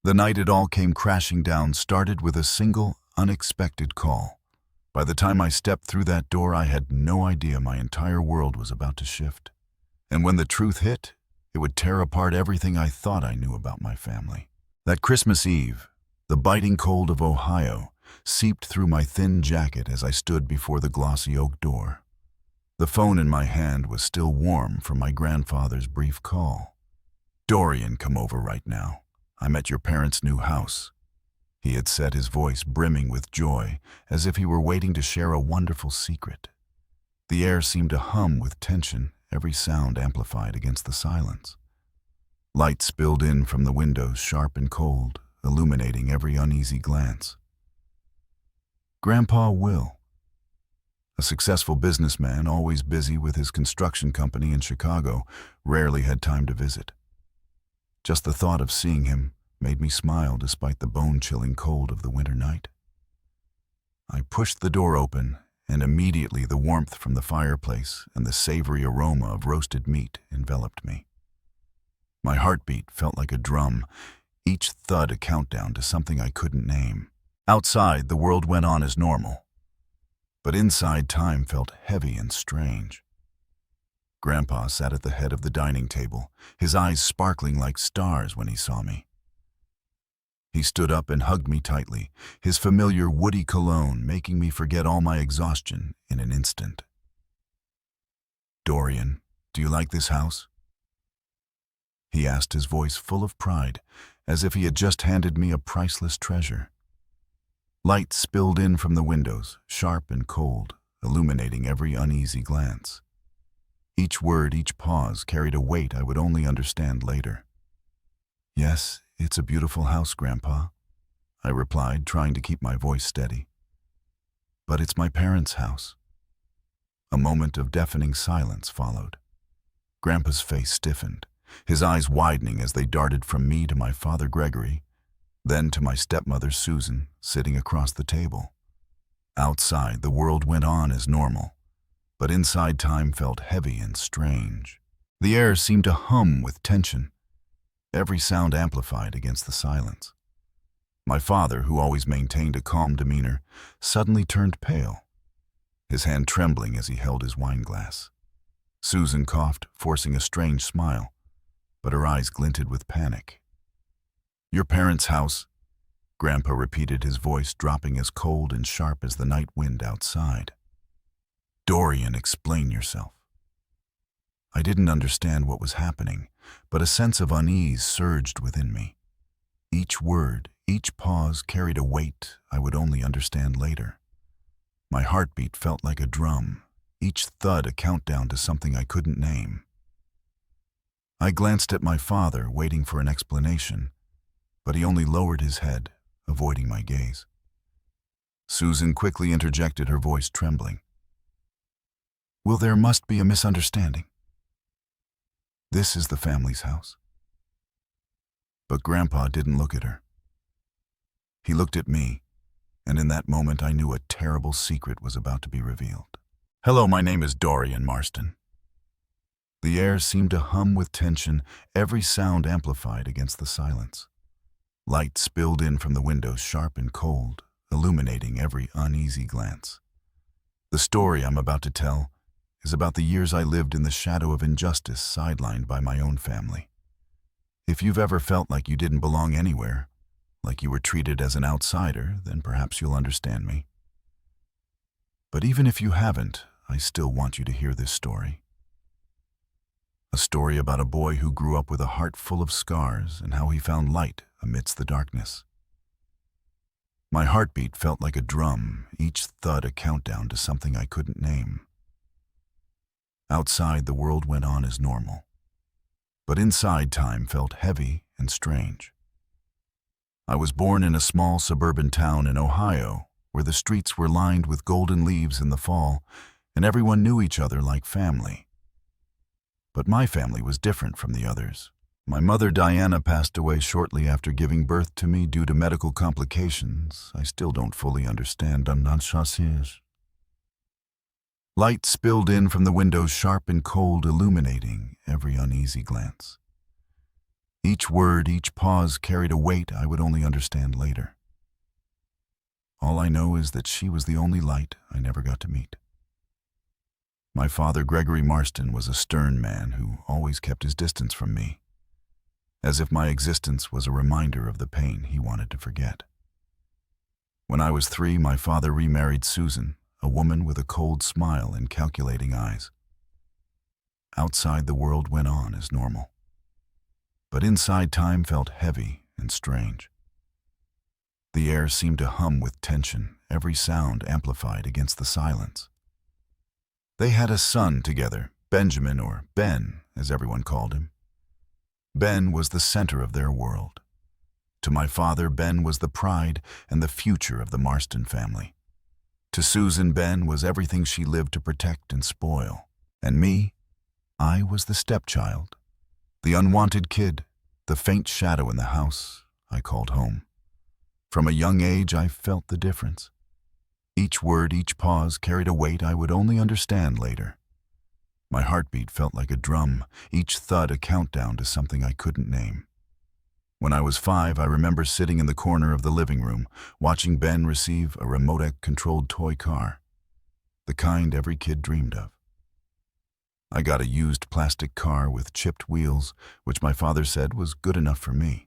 The night it all came crashing down started with a single, unexpected call. By the time I stepped through that door, I had no idea my entire world was about to shift. And when the truth hit, it would tear apart everything I thought I knew about my family. That Christmas Eve, the biting cold of Ohio seeped through my thin jacket as I stood before the glossy oak door. The phone in my hand was still warm from my grandfather's brief call. "Dorian, come over right now. I'm at your parents' new house," he had said, his voice brimming with joy, as if he were waiting to share a wonderful secret. The air seemed to hum with tension, every sound amplified against the silence. Light spilled in from the windows, sharp and cold, illuminating every uneasy glance. Grandpa Will, a successful businessman, always busy with his construction company in Chicago, rarely had time to visit. Just the thought of seeing him made me smile despite the bone-chilling cold of the winter night. I pushed the door open, and immediately the warmth from the fireplace and the savory aroma of roasted meat enveloped me. My heartbeat felt like a drum, each thud a countdown to something I couldn't name. Outside, the world went on as normal, but inside, time felt heavy and strange. Grandpa sat at the head of the dining table, his eyes sparkling like stars when he saw me. He stood up and hugged me tightly, his familiar woody cologne making me forget all my exhaustion in an instant. "Dorian, do you like this house?" he asked, his voice full of pride, as if he had just handed me a priceless treasure. Light spilled in from the windows, sharp and cold, illuminating every uneasy glance. Each word, each pause carried a weight I would only understand later. "Yes, it's a beautiful house, Grandpa," I replied, trying to keep my voice steady. "But it's my parents' house." A moment of deafening silence followed. Grandpa's face stiffened, his eyes widening as they darted from me to my father Gregory, then to my stepmother Susan, sitting across the table. Outside, the world went on as normal, but inside, time felt heavy and strange. The air seemed to hum with tension, every sound amplified against the silence. My father, who always maintained a calm demeanor, suddenly turned pale, his hand trembling as he held his wine glass. Susan coughed, forcing a strange smile, but her eyes glinted with panic. "Your parents' house," Grandpa repeated, his voice dropping as cold and sharp as the night wind outside. "Dorian, explain yourself." I didn't understand what was happening, but a sense of unease surged within me. Each word, each pause carried a weight I would only understand later. My heartbeat felt like a drum, each thud a countdown to something I couldn't name. I glanced at my father, waiting for an explanation, but he only lowered his head, avoiding my gaze. Susan quickly interjected, her voice trembling. "Well, there must be a misunderstanding. This is the family's house." But Grandpa didn't look at her. He looked at me, and in that moment I knew a terrible secret was about to be revealed. "Hello, my name is Dorian Marston." The air seemed to hum with tension, every sound amplified against the silence. Light spilled in from the windows, sharp and cold, illuminating every uneasy glance. The story I'm about to tell is about the years I lived in the shadow of injustice, sidelined by my own family. If you've ever felt like you didn't belong anywhere, like you were treated as an outsider, then perhaps you'll understand me. But even if you haven't, I still want you to hear this story. A story about a boy who grew up with a heart full of scars and how he found light amidst the darkness. My heartbeat felt like a drum, each thud a countdown to something I couldn't name. Outside, the world went on as normal, but inside, time felt heavy and strange. I was born in a small suburban town in Ohio, where the streets were lined with golden leaves in the fall, and everyone knew each other like family. But my family was different from the others. My mother Diana passed away shortly after giving birth to me due to medical complications I still don't fully understand. Light spilled in from the windows, sharp and cold, illuminating every uneasy glance. Each word, each pause carried a weight I would only understand later. All I know is that she was the only light I never got to meet. My father, Gregory Marston, was a stern man who always kept his distance from me, as if my existence was a reminder of the pain he wanted to forget. When I was 3, my father remarried Susan, a woman with a cold smile and calculating eyes. Outside, the world went on as normal, but inside, time felt heavy and strange. The air seemed to hum with tension, every sound amplified against the silence. They had a son together, Benjamin, or Ben, as everyone called him. Ben was the center of their world. To my father, Ben was the pride and the future of the Marston family. To Susan, Ben was everything she lived to protect and spoil. And me, I was the stepchild, the unwanted kid, the faint shadow in the house I called home. From a young age, I felt the difference. Each word, each pause carried a weight I would only understand later. My heartbeat felt like a drum, each thud a countdown to something I couldn't name. When I was 5, I remember sitting in the corner of the living room, watching Ben receive a remote-controlled toy car, the kind every kid dreamed of. I got a used plastic car with chipped wheels, which my father said was good enough for me.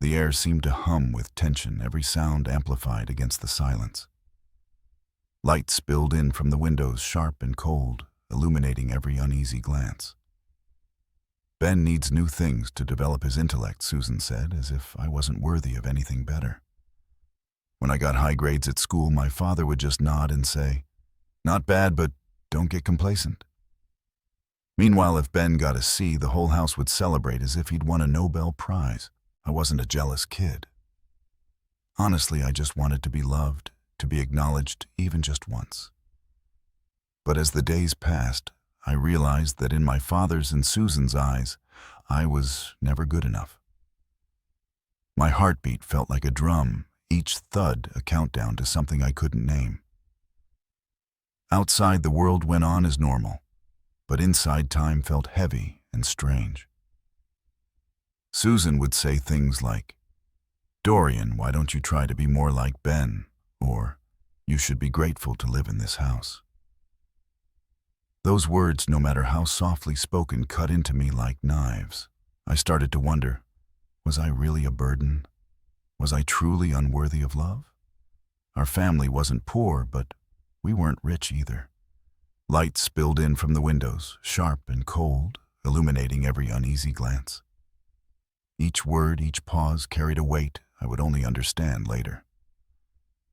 The air seemed to hum with tension, every sound amplified against the silence. Light spilled in from the windows, sharp and cold, illuminating every uneasy glance. Ben needs new things to develop his intellect, Susan said, as if I wasn't worthy of anything better. When I got high grades at school, my father would just nod and say, "Not bad, but don't get complacent." Meanwhile, if Ben got a C, the whole house would celebrate as if he'd won a Nobel Prize. I wasn't a jealous kid. Honestly, I just wanted to be loved, to be acknowledged even just once. But as the days passed, I realized that in my father's and Susan's eyes, I was never good enough. My heartbeat felt like a drum, each thud a countdown to something I couldn't name. Outside, the world went on as normal, but inside, time felt heavy and strange. Susan would say things like, "Dorian, why don't you try to be more like Ben?" Or, "You should be grateful to live in this house." Those words, no matter how softly spoken, cut into me like knives. I started to wonder, was I really a burden? Was I truly unworthy of love? Our family wasn't poor, but we weren't rich either. Light spilled in from the windows, sharp and cold, illuminating every uneasy glance. Each word, each pause carried a weight I would only understand later.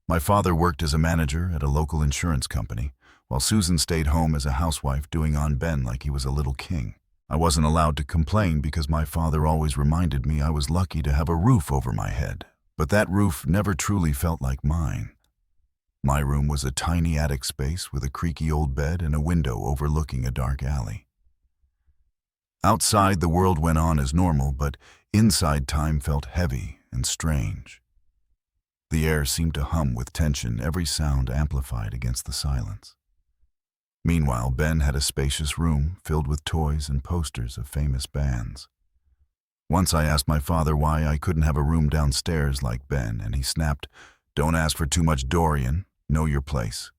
My father worked as a manager at a local insurance company, while Susan stayed home as a housewife doing on Ben like he was a little king. I wasn't allowed to complain because my father always reminded me I was lucky to have a roof over my head, but that roof never truly felt like mine. My room was a tiny attic space with a creaky old bed and a window overlooking a dark alley. Outside, the world went on as normal, but inside, time felt heavy and strange. The air seemed to hum with tension, every sound amplified against the silence. Meanwhile, Ben had a spacious room filled with toys and posters of famous bands. Once I asked my father why I couldn't have a room downstairs like Ben, and he snapped, "Don't ask for too much, Dorian. Know your place."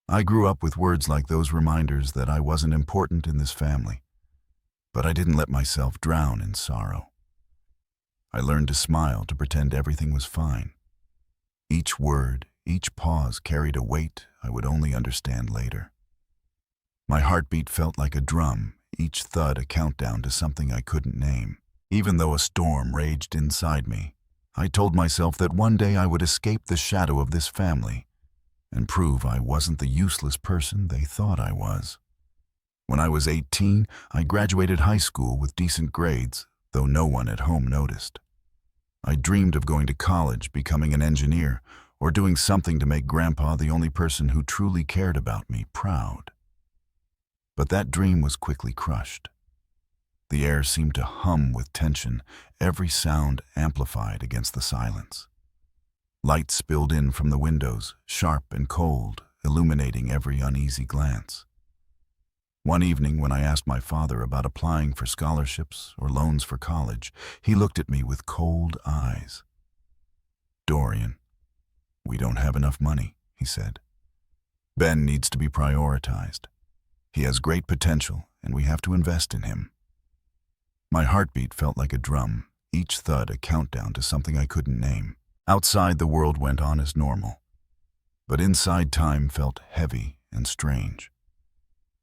I grew up with words like those, reminders that I wasn't important in this family. But I didn't let myself drown in sorrow. I learned to smile, to pretend everything was fine. Each word, each pause carried a weight I would only understand later. My heartbeat felt like a drum, each thud a countdown to something I couldn't name. Even though a storm raged inside me, I told myself that one day I would escape the shadow of this family and prove I wasn't the useless person they thought I was. When I was 18, I graduated high school with decent grades, though no one at home noticed. I dreamed of going to college, becoming an engineer, or doing something to make Grandpa, the only person who truly cared about me, proud. But that dream was quickly crushed. The air seemed to hum with tension, every sound amplified against the silence. Light spilled in from the windows, sharp and cold, illuminating every uneasy glance. One evening, when I asked my father about applying for scholarships or loans for college, he looked at me with cold eyes. "Dorian, we don't have enough money," he said. "Ben needs to be prioritized. He has great potential, and we have to invest in him." My heartbeat felt like a drum, each thud a countdown to something I couldn't name. Outside, the world went on as normal, but inside, time felt heavy and strange.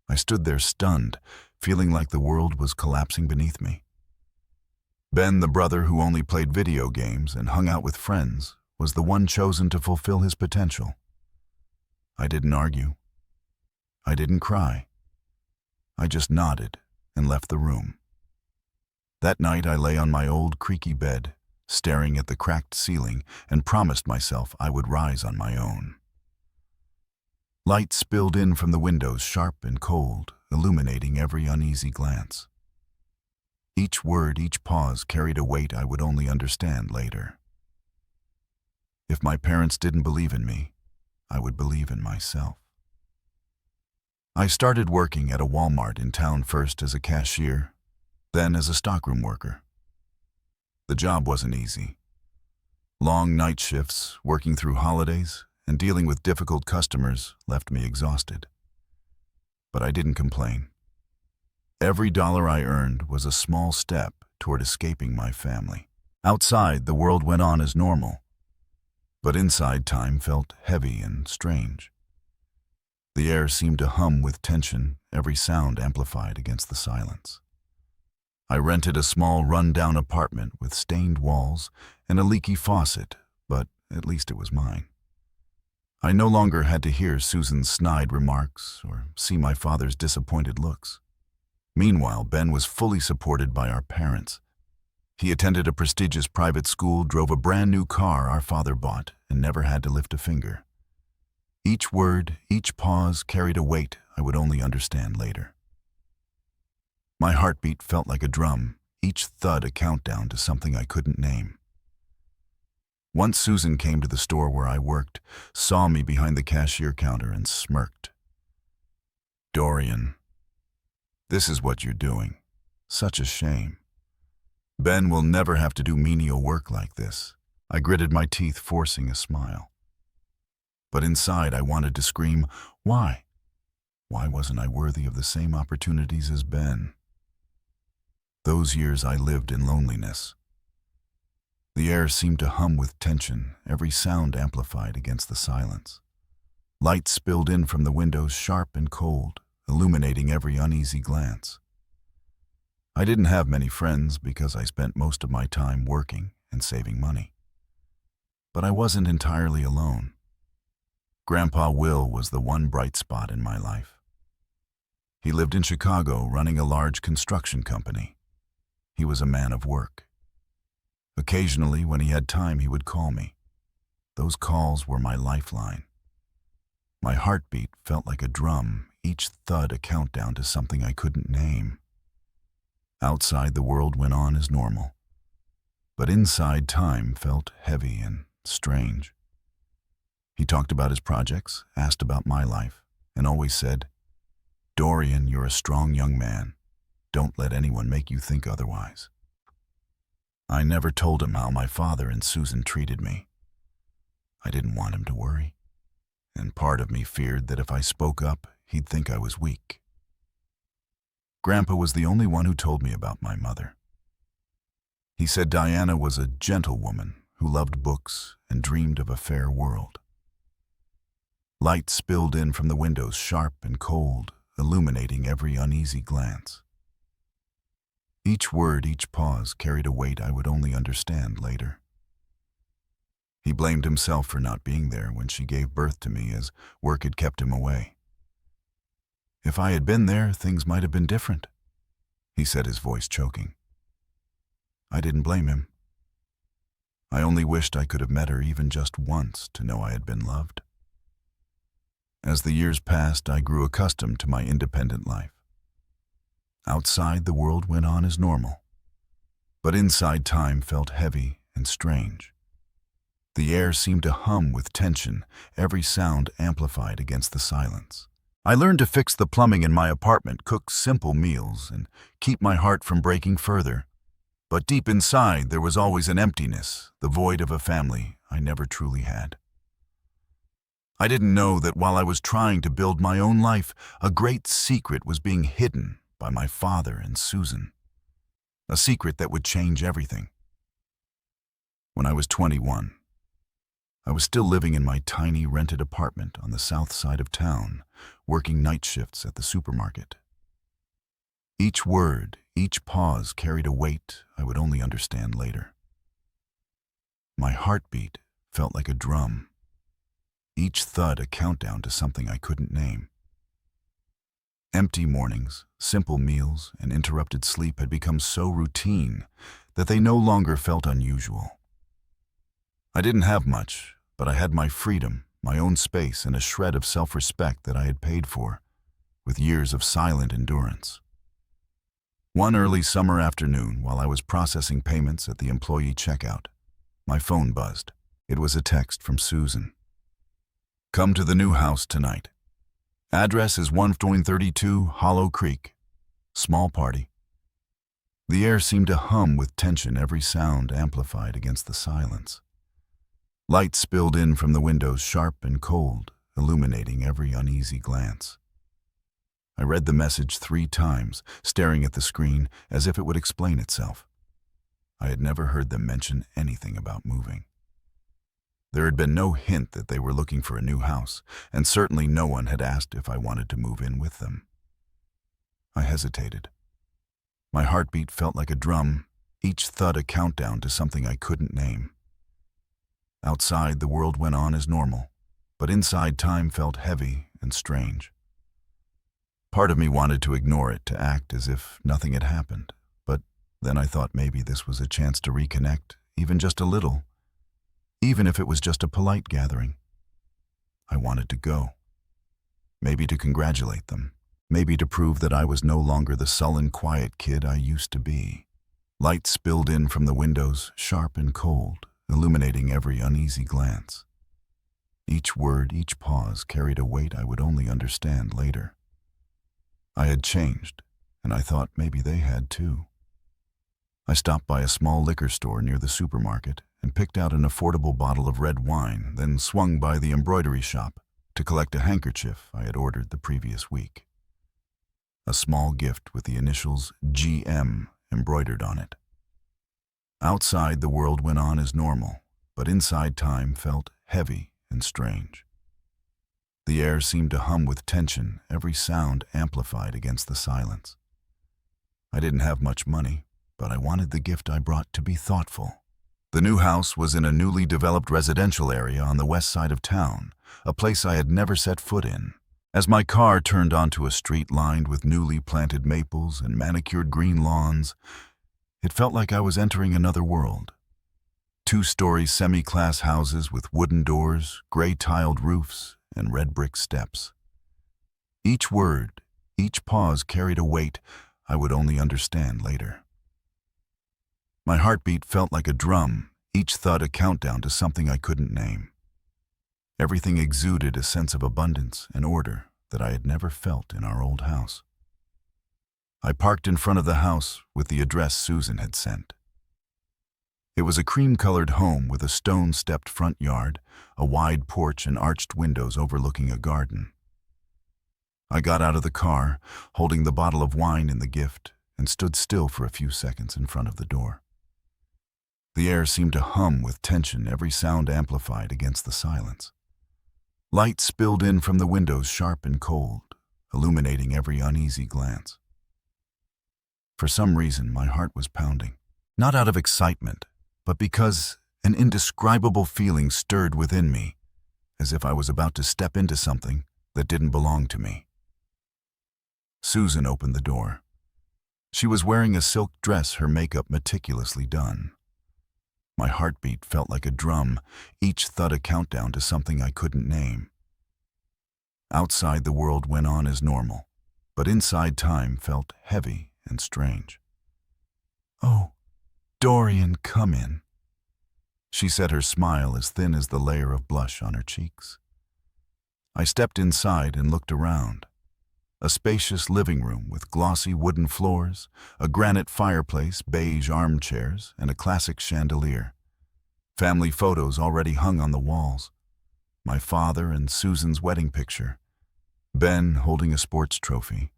I stood there stunned, feeling like the world was collapsing beneath me. Ben, the brother who only played video games and hung out with friends, was the one chosen to fulfill his potential. I didn't argue. I didn't cry. I just nodded and left the room. That night, I lay on my old creaky bed, staring at the cracked ceiling, and promised myself I would rise on my own. Light spilled in from the windows, sharp and cold, illuminating every uneasy glance. Each word, each pause carried a weight I would only understand later. If my parents didn't believe in me, I would believe in myself. I started working at a Walmart in town, first as a cashier, then as a stockroom worker. The job wasn't easy. Long night shifts, working through holidays, and dealing with difficult customers left me exhausted. But I didn't complain. Every dollar I earned was a small step toward escaping my family. Outside, the world went on as normal, but inside, time felt heavy and strange. The air seemed to hum with tension, every sound amplified against the silence. I rented a small, run-down apartment with stained walls and a leaky faucet, but at least it was mine. I no longer had to hear Susan's snide remarks or see my father's disappointed looks. Meanwhile, Ben was fully supported by our parents. He attended a prestigious private school, drove a brand new car our father bought, and never had to lift a finger. Each word, each pause carried a weight I would only understand later. My heartbeat felt like a drum, each thud a countdown to something I couldn't name. Once Susan came to the store where I worked, saw me behind the cashier counter, and smirked. "Dorian, this is what you're doing. Such a shame. Ben will never have to do menial work like this." I gritted my teeth, forcing a smile. But inside, I wanted to scream, "Why? Why wasn't I worthy of the same opportunities as Ben?" Those years I lived in loneliness. The air seemed to hum with tension, every sound amplified against the silence. Light spilled in from the windows, sharp and cold, illuminating every uneasy glance. I didn't have many friends because I spent most of my time working and saving money. But I wasn't entirely alone. Grandpa Will was the one bright spot in my life. He lived in Chicago, running a large construction company. He was a man of work. Occasionally, when he had time, he would call me. Those calls were my lifeline. My heartbeat felt like a drum, each thud a countdown to something I couldn't name. Outside, the world went on as normal, but inside, time felt heavy and strange. He talked about his projects, asked about my life, and always said, "Dorian, you're a strong young man. Don't let anyone make you think otherwise." I never told him how my father and Susan treated me. I didn't want him to worry, and part of me feared that if I spoke up, he'd think I was weak. Grandpa was the only one who told me about my mother. He said Diana was a gentle woman who loved books and dreamed of a fair world. Light spilled in from the windows, sharp and cold, illuminating every uneasy glance. Each word, each pause carried a weight I would only understand later. He blamed himself for not being there when she gave birth to me, as work had kept him away. "If I had been there, things might have been different," he said, his voice choking. I didn't blame him. I only wished I could have met her even just once to know I had been loved. As the years passed, I grew accustomed to my independent life. Outside, the world went on as normal, but inside, time felt heavy and strange. The air seemed to hum with tension, every sound amplified against the silence. I learned to fix the plumbing in my apartment, cook simple meals, and keep my heart from breaking further. But deep inside, there was always an emptiness, the void of a family I never truly had. I didn't know that while I was trying to build my own life, a great secret was being hidden by my father and Susan. A secret that would change everything. When I was 21, I was still living in my tiny rented apartment on the south side of town, working night shifts at the supermarket. Each word, each pause carried a weight I would only understand later. My heartbeat felt like a drum, each thud a countdown to something I couldn't name. Empty mornings, simple meals, and interrupted sleep had become so routine that they no longer felt unusual. I didn't have much, but I had my freedom, my own space, and a shred of self-respect that I had paid for, with years of silent endurance. One early summer afternoon, while I was processing payments at the employee checkout, my phone buzzed. It was a text from Susan. "Come to the new house tonight. Address is 132 Hollow Creek. Small party." The air seemed to hum with tension, every sound amplified against the silence. Light spilled in from the windows, sharp and cold, illuminating every uneasy glance. I read the message 3 times, staring at the screen as if it would explain itself. I had never heard them mention anything about moving. There had been no hint that they were looking for a new house, and certainly no one had asked if I wanted to move in with them. I hesitated. My heartbeat felt like a drum, each thud a countdown to something I couldn't name. Outside, the world went on as normal, but inside, time felt heavy and strange. Part of me wanted to ignore it, to act as if nothing had happened, but then I thought maybe this was a chance to reconnect, even just a little, even if it was just a polite gathering. I wanted to go. Maybe to congratulate them, maybe to prove that I was no longer the sullen, quiet kid I used to be. Light spilled in from the windows, sharp and cold, illuminating every uneasy glance. Each word, each pause carried a weight I would only understand later. I had changed, and I thought maybe they had too. I stopped by a small liquor store near the supermarket and picked out an affordable bottle of red wine, then swung by the embroidery shop to collect a handkerchief I had ordered the previous week. A small gift with the initials GM embroidered on it. Outside, the world went on as normal, but inside, time felt heavy and strange. The air seemed to hum with tension, every sound amplified against the silence. I didn't have much money, but I wanted the gift I brought to be thoughtful. The new house was in a newly developed residential area on the west side of town, a place I had never set foot in. As my car turned onto a street lined with newly planted maples and manicured green lawns, it felt like I was entering another world. 2-story semi-class houses with wooden doors, gray-tiled roofs, and red brick steps. Each word, each pause carried a weight I would only understand later. My heartbeat felt like a drum, each thud a countdown to something I couldn't name. Everything exuded a sense of abundance and order that I had never felt in our old house. I parked in front of the house with the address Susan had sent. It was a cream-colored home with a stone-stepped front yard, a wide porch, and arched windows overlooking a garden. I got out of the car, holding the bottle of wine in the gift, and stood still for a few seconds in front of the door. The air seemed to hum with tension, every sound amplified against the silence. Light spilled in from the windows, sharp and cold, illuminating every uneasy glance. For some reason, my heart was pounding, not out of excitement, but because an indescribable feeling stirred within me, as if I was about to step into something that didn't belong to me. Susan opened the door. She was wearing a silk dress, her makeup meticulously done. My heartbeat felt like a drum, each thud a countdown to something I couldn't name. Outside, the world went on as normal, but inside, time felt heavy and strange. "Oh, Dorian, come in," she said, her smile as thin as the layer of blush on her cheeks. I stepped inside and looked around. A spacious living room with glossy wooden floors, a granite fireplace, beige armchairs, and a classic chandelier. Family photos already hung on the walls. My father and Susan's wedding picture. Ben holding a sports trophy.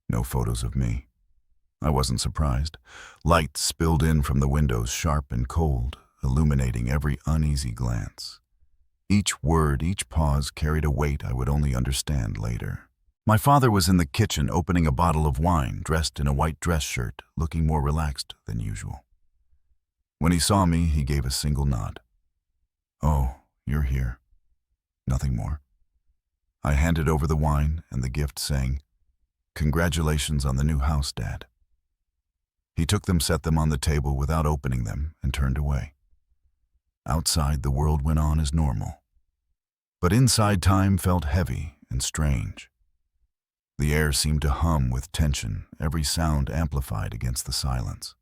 No photos of me. I wasn't surprised. Light spilled in from the windows, sharp and cold, illuminating every uneasy glance. Each word, each pause carried a weight I would only understand later. My father was in the kitchen opening a bottle of wine, dressed in a white dress shirt, looking more relaxed than usual. When he saw me, he gave a single nod. "Oh, you're here." Nothing more. I handed over the wine and the gift, saying, "Congratulations on the new house, Dad." He took them, set them on the table without opening them, and turned away. Outside, the world went on as normal. But inside, time felt heavy and strange. The air seemed to hum with tension, every sound amplified against the silence.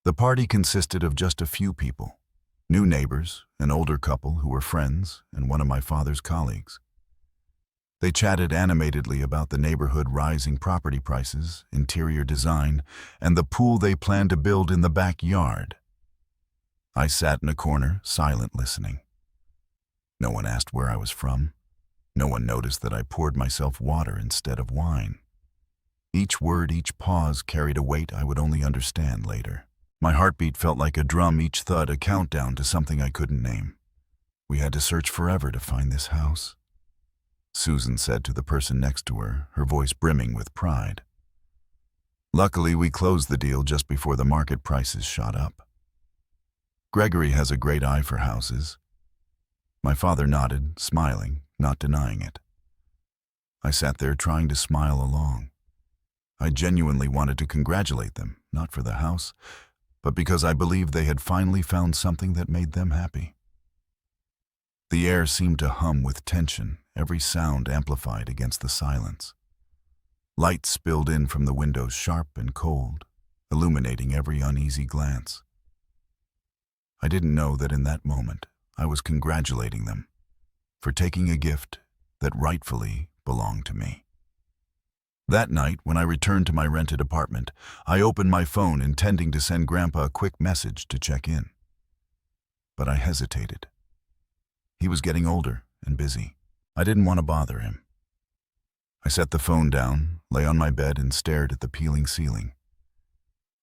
The party consisted of just a few people, new neighbors, an older couple who were friends, and one of my father's colleagues. They chatted animatedly about the neighborhood, rising property prices, interior design, and the pool they planned to build in the backyard. I sat in a corner, silent, listening. No one asked where I was from. No one noticed that I poured myself water instead of wine. Each word, each pause carried a weight I would only understand later. My heartbeat felt like a drum, each thud a countdown to something I couldn't name. "We had to search forever to find this house," Susan said to the person next to her, her voice brimming with pride. "Luckily, we closed the deal just before the market prices shot up. Gregory has a great eye for houses." My father nodded, smiling, not denying it. I sat there trying to smile along. I genuinely wanted to congratulate them, not for the house, but because I believed they had finally found something that made them happy. The air seemed to hum with tension, every sound amplified against the silence. Light spilled in from the windows, sharp and cold, illuminating every uneasy glance. I didn't know that in that moment I was congratulating them for taking a gift that rightfully belonged to me. That night, when I returned to my rented apartment, I opened my phone intending to send Grandpa a quick message to check in. But I hesitated. He was getting older and busy. I didn't want to bother him. I set the phone down, lay on my bed, and stared at the peeling ceiling.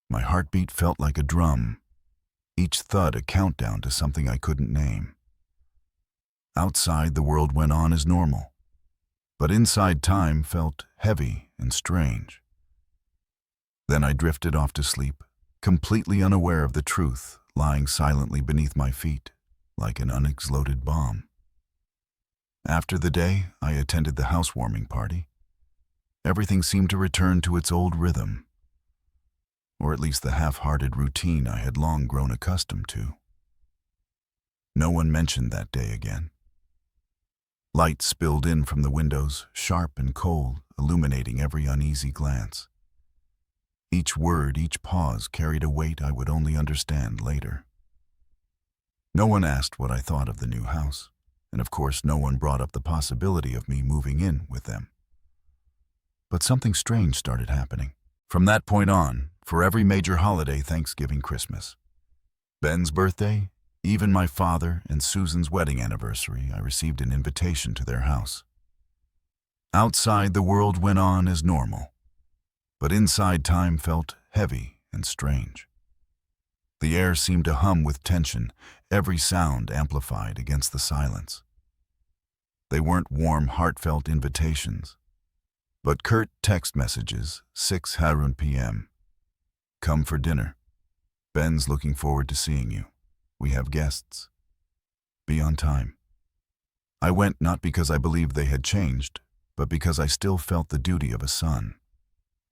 My heartbeat felt like a drum, each thud a countdown to something I couldn't name. Outside, the world went on as normal, but inside, time felt heavy and strange. Then I drifted off to sleep, completely unaware of the truth lying silently beneath my feet, like an unexploded bomb. After the day, I attended the housewarming party. Everything seemed to return to its old rhythm, or at least the half-hearted routine I had long grown accustomed to. No one mentioned that day again. Light spilled in from the windows, sharp and cold, illuminating every uneasy glance. Each word, each pause carried a weight I would only understand later. No one asked what I thought of the new house, and of course no one brought up the possibility of me moving in with them. But something strange started happening. From that point on, for every major holiday, Thanksgiving, Christmas, Ben's birthday, even my father and Susan's wedding anniversary, I received an invitation to their house. Outside, the world went on as normal, but inside, time felt heavy and strange. The air seemed to hum with tension, every sound amplified against the silence. They weren't warm, heartfelt invitations, but curt text messages, 6:00 p.m. "Come for dinner. Ben's looking forward to seeing you. We have guests. Be on time." I went not because I believed they had changed, but because I still felt the duty of a son.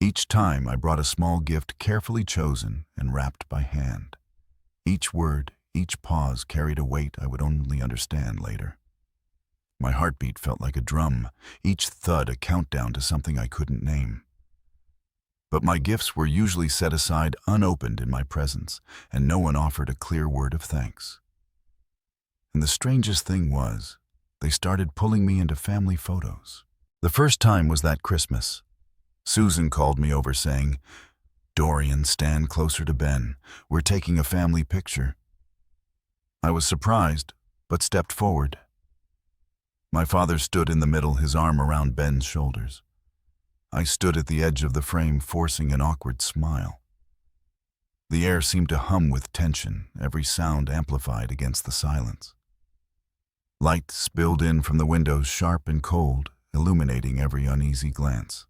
Each time I brought a small gift carefully chosen and wrapped by hand. Each word, each pause carried a weight I would only understand later. My heartbeat felt like a drum, each thud a countdown to something I couldn't name. But my gifts were usually set aside unopened in my presence, and no one offered a clear word of thanks. And the strangest thing was, they started pulling me into family photos. The first time was that Christmas. Susan called me over saying, "Dorian, stand closer to Ben. We're taking a family picture." I was surprised, but stepped forward. My father stood in the middle, his arm around Ben's shoulders. I stood at the edge of the frame, forcing an awkward smile. The air seemed to hum with tension, every sound amplified against the silence. Light spilled in from the windows, sharp and cold, illuminating every uneasy glance.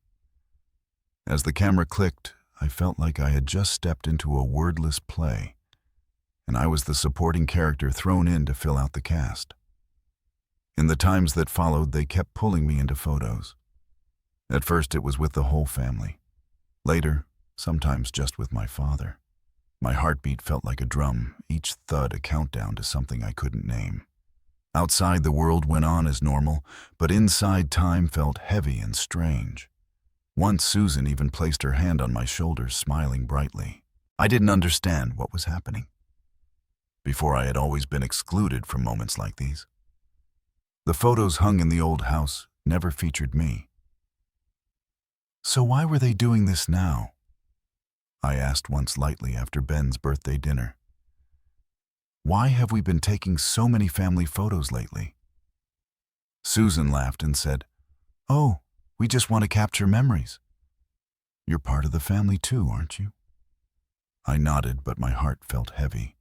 As the camera clicked, I felt like I had just stepped into a wordless play, and I was the supporting character thrown in to fill out the cast. In the times that followed, they kept pulling me into photos. At first, it was with the whole family. Later, sometimes just with my father. My heartbeat felt like a drum, each thud a countdown to something I couldn't name. Outside, the world went on as normal, but inside, time felt heavy and strange. Once Susan even placed her hand on my shoulder, smiling brightly. I didn't understand what was happening. Before, I had always been excluded from moments like these. The photos hung in the old house never featured me. So why were they doing this now? I asked once lightly after Ben's birthday dinner. Why have we been taking so many family photos lately? Susan laughed and said, "Oh, we just want to capture memories. You're part of the family too, aren't you?" I nodded, but my heart felt heavy.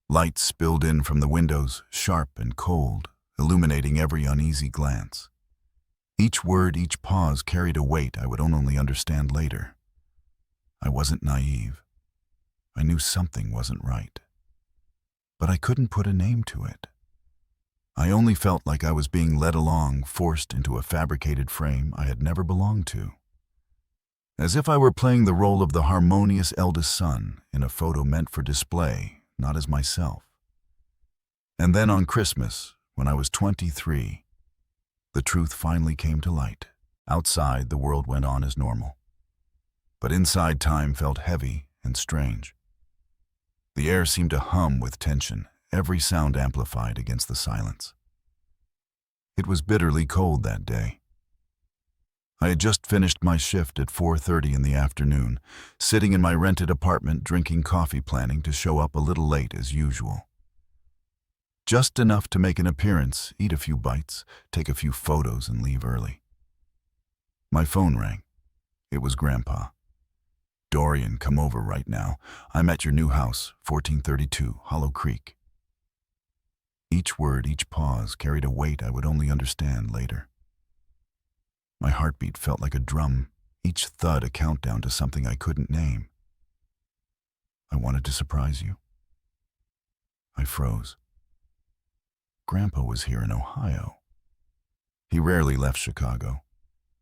Light spilled in from the windows, sharp and cold, illuminating every uneasy glance. Each word, each pause carried a weight I would only understand later. I wasn't naive. I knew something wasn't right. But I couldn't put a name to it. I only felt like I was being led along, forced into a fabricated frame I had never belonged to. As if I were playing the role of the harmonious eldest son in a photo meant for display, not as myself. And then on Christmas, when I was 23, the truth finally came to light. Outside, the world went on as normal. But inside, time felt heavy and strange. The air seemed to hum with tension, every sound amplified against the silence. It was bitterly cold that day. I had just finished my shift at 4:30 in the afternoon, sitting in my rented apartment drinking coffee, planning to show up a little late as usual. Just enough to make an appearance, eat a few bites, take a few photos, and leave early. My phone rang. It was Grandpa. "Dorian, come over right now. I'm at your new house, 1432, Hollow Creek." Each word, each pause carried a weight I would only understand later. My heartbeat felt like a drum, each thud a countdown to something I couldn't name. "I wanted to surprise you." I froze. Grandpa was here in Ohio. He rarely left Chicago.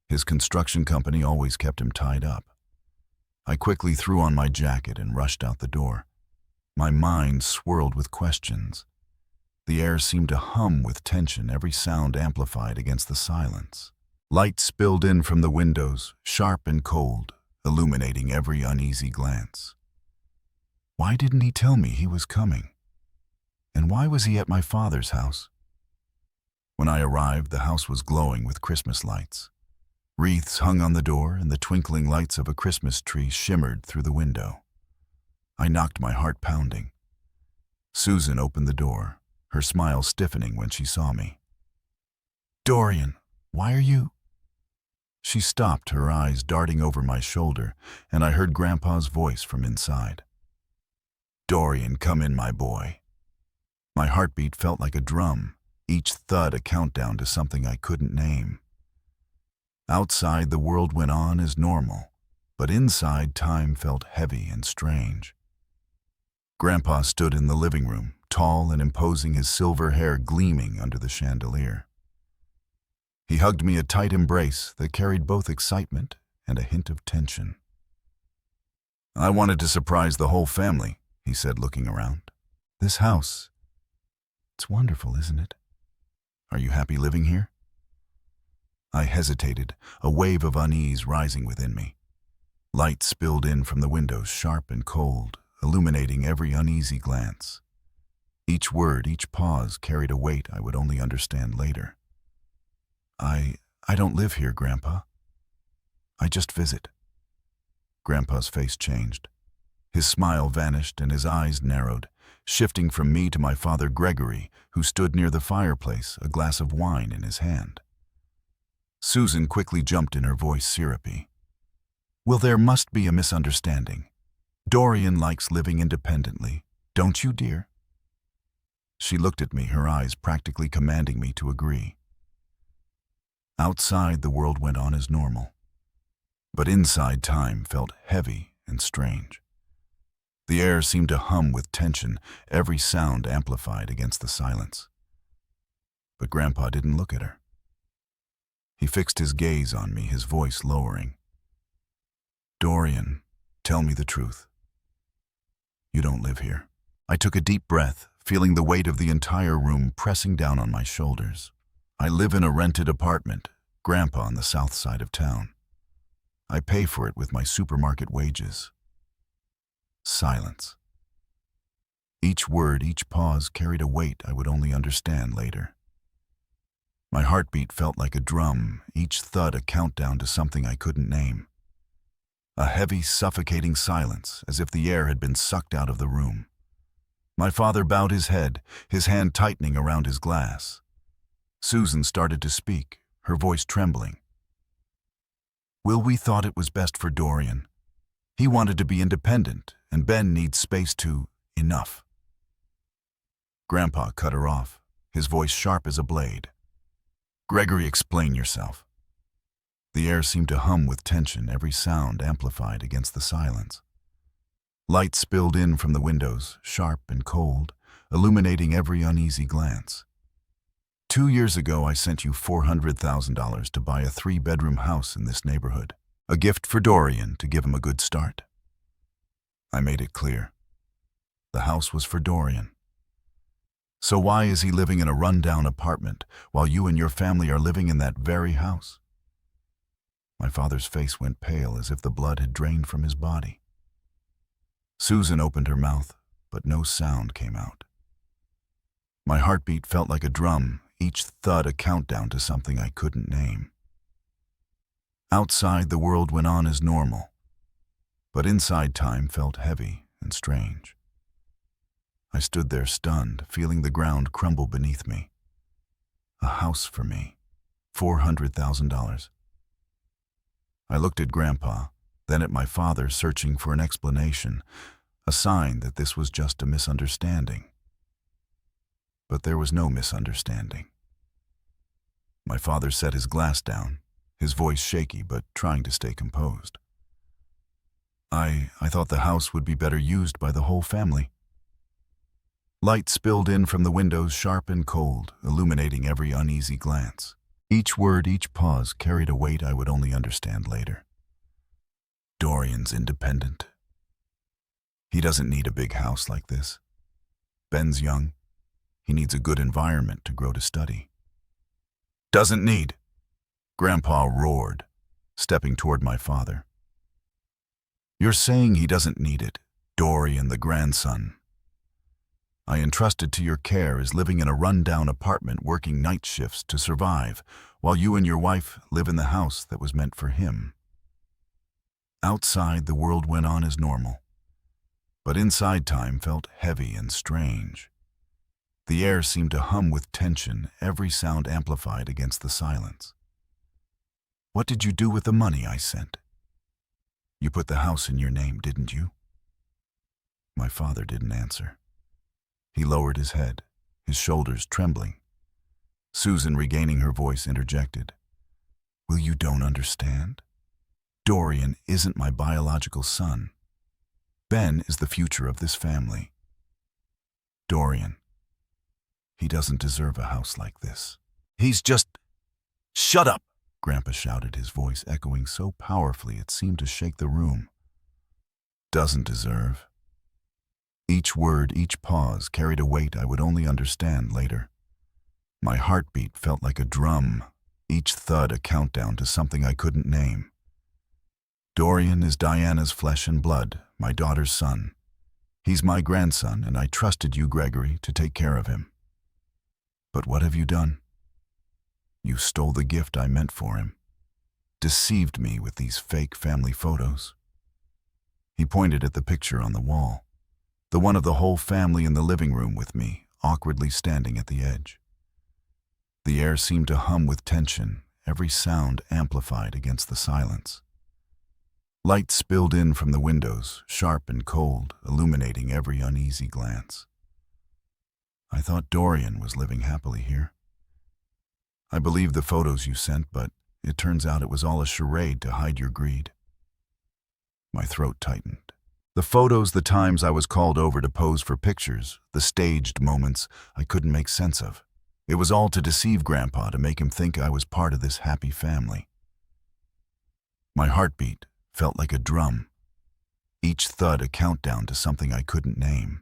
His construction company always kept him tied up. I quickly threw on my jacket and rushed out the door. My mind swirled with questions. The air seemed to hum with tension, every sound amplified against the silence. Light spilled in from the windows, sharp and cold, illuminating every uneasy glance. Why didn't he tell me he was coming? And why was he at my father's house? When I arrived, the house was glowing with Christmas lights. Wreaths hung on the door, and the twinkling lights of a Christmas tree shimmered through the window. I knocked, my heart pounding. Susan opened the door, her smile stiffening when she saw me. "Dorian, why are you—" She stopped, her eyes darting over my shoulder, and I heard Grandpa's voice from inside. "Dorian, come in, my boy." My heartbeat felt like a drum, each thud a countdown to something I couldn't name. Outside, the world went on as normal, but inside, time felt heavy and strange. Grandpa stood in the living room, tall and imposing, his silver hair gleaming under the chandelier. He hugged me, a tight embrace that carried both excitement and a hint of tension. "I wanted to surprise the whole family," he said, looking around. "This house, it's wonderful, isn't it? Are you happy living here?" I hesitated, a wave of unease rising within me. Light spilled in from the windows, sharp and cold, illuminating every uneasy glance. Each word, each pause carried a weight I would only understand later. I don't live here, Grandpa. I just visit. Grandpa's face changed. His smile vanished and his eyes narrowed, shifting from me to my father Gregory, who stood near the fireplace, a glass of wine in his hand. Susan quickly jumped in, her voice syrupy. Well, there must be a misunderstanding. Dorian likes living independently, don't you, dear? She looked at me, her eyes practically commanding me to agree. Outside, the world went on as normal. But inside, time felt heavy and strange. The air seemed to hum with tension, every sound amplified against the silence. But Grandpa didn't look at her. He fixed his gaze on me, his voice lowering. Dorian, tell me the truth. You don't live here. I took a deep breath, feeling the weight of the entire room pressing down on my shoulders. I live in a rented apartment, Grandpa, on the south side of town. I pay for it with my supermarket wages. Silence. Each word, each pause carried a weight I would only understand later. My heartbeat felt like a drum, each thud a countdown to something I couldn't name. A heavy, suffocating silence, as if the air had been sucked out of the room. My father bowed his head, his hand tightening around his glass. Susan started to speak, her voice trembling. Will, we thought it was best for Dorian. He wanted to be independent, and Ben needs space to... Enough. Grandpa cut her off, his voice sharp as a blade. Gregory, explain yourself. The air seemed to hum with tension, every sound amplified against the silence. Light spilled in from the windows, sharp and cold, illuminating every uneasy glance. 2 years ago, I sent you $400,000 to buy a 3-bedroom house in this neighborhood, a gift for Dorian to give him a good start. I made it clear. The house was for Dorian. So why is he living in a run-down apartment while you and your family are living in that very house? My father's face went pale, as if the blood had drained from his body. Susan opened her mouth, but no sound came out. My heartbeat felt like a drum, each thud a countdown to something I couldn't name. Outside, the world went on as normal, but inside, time felt heavy and strange. I stood there stunned, feeling the ground crumble beneath me. A house for me. $400,000. I looked at Grandpa, then at my father, searching for an explanation, a sign that this was just a misunderstanding. But there was no misunderstanding. My father set his glass down, his voice shaky but trying to stay composed. I thought the house would be better used by the whole family. Light spilled in from the windows, sharp and cold, illuminating every uneasy glance. Each word, each pause carried a weight I would only understand later. Dorian's independent. He doesn't need a big house like this. Ben's young. He needs a good environment to grow to study. Doesn't need, Grandpa roared, stepping toward my father. You're saying he doesn't need it, Dorian, the grandson. I entrusted to your care is living in a run-down apartment working night shifts to survive, while you and your wife live in the house that was meant for him. Outside, the world went on as normal, but inside, time felt heavy and strange. The air seemed to hum with tension, every sound amplified against the silence. What did you do with the money I sent? You put the house in your name, didn't you? My father didn't answer. He lowered his head, his shoulders trembling. Susan, regaining her voice, interjected. Will, you don't understand? Dorian isn't my biological son. Ben is the future of this family. Dorian, he doesn't deserve a house like this. He's just... Shut up! Grandpa shouted, his voice echoing so powerfully it seemed to shake the room. Doesn't deserve. Each word, each pause carried a weight I would only understand later. My heartbeat felt like a drum, each thud a countdown to something I couldn't name. Dorian is Diana's flesh and blood, my daughter's son. He's my grandson, and I trusted you, Gregory, to take care of him. But what have you done? You stole the gift I meant for him. Deceived me with these fake family photos." He pointed at the picture on the wall, the one of the whole family in the living room with me, awkwardly standing at the edge. The air seemed to hum with tension, every sound amplified against the silence. Light spilled in from the windows, sharp and cold, illuminating every uneasy glance. I thought Dorian was living happily here. I believed the photos you sent, but it turns out it was all a charade to hide your greed. My throat tightened. The photos, the times I was called over to pose for pictures, the staged moments I couldn't make sense of. It was all to deceive Grandpa, to make him think I was part of this happy family. My heartbeat felt like a drum, each thud a countdown to something I couldn't name.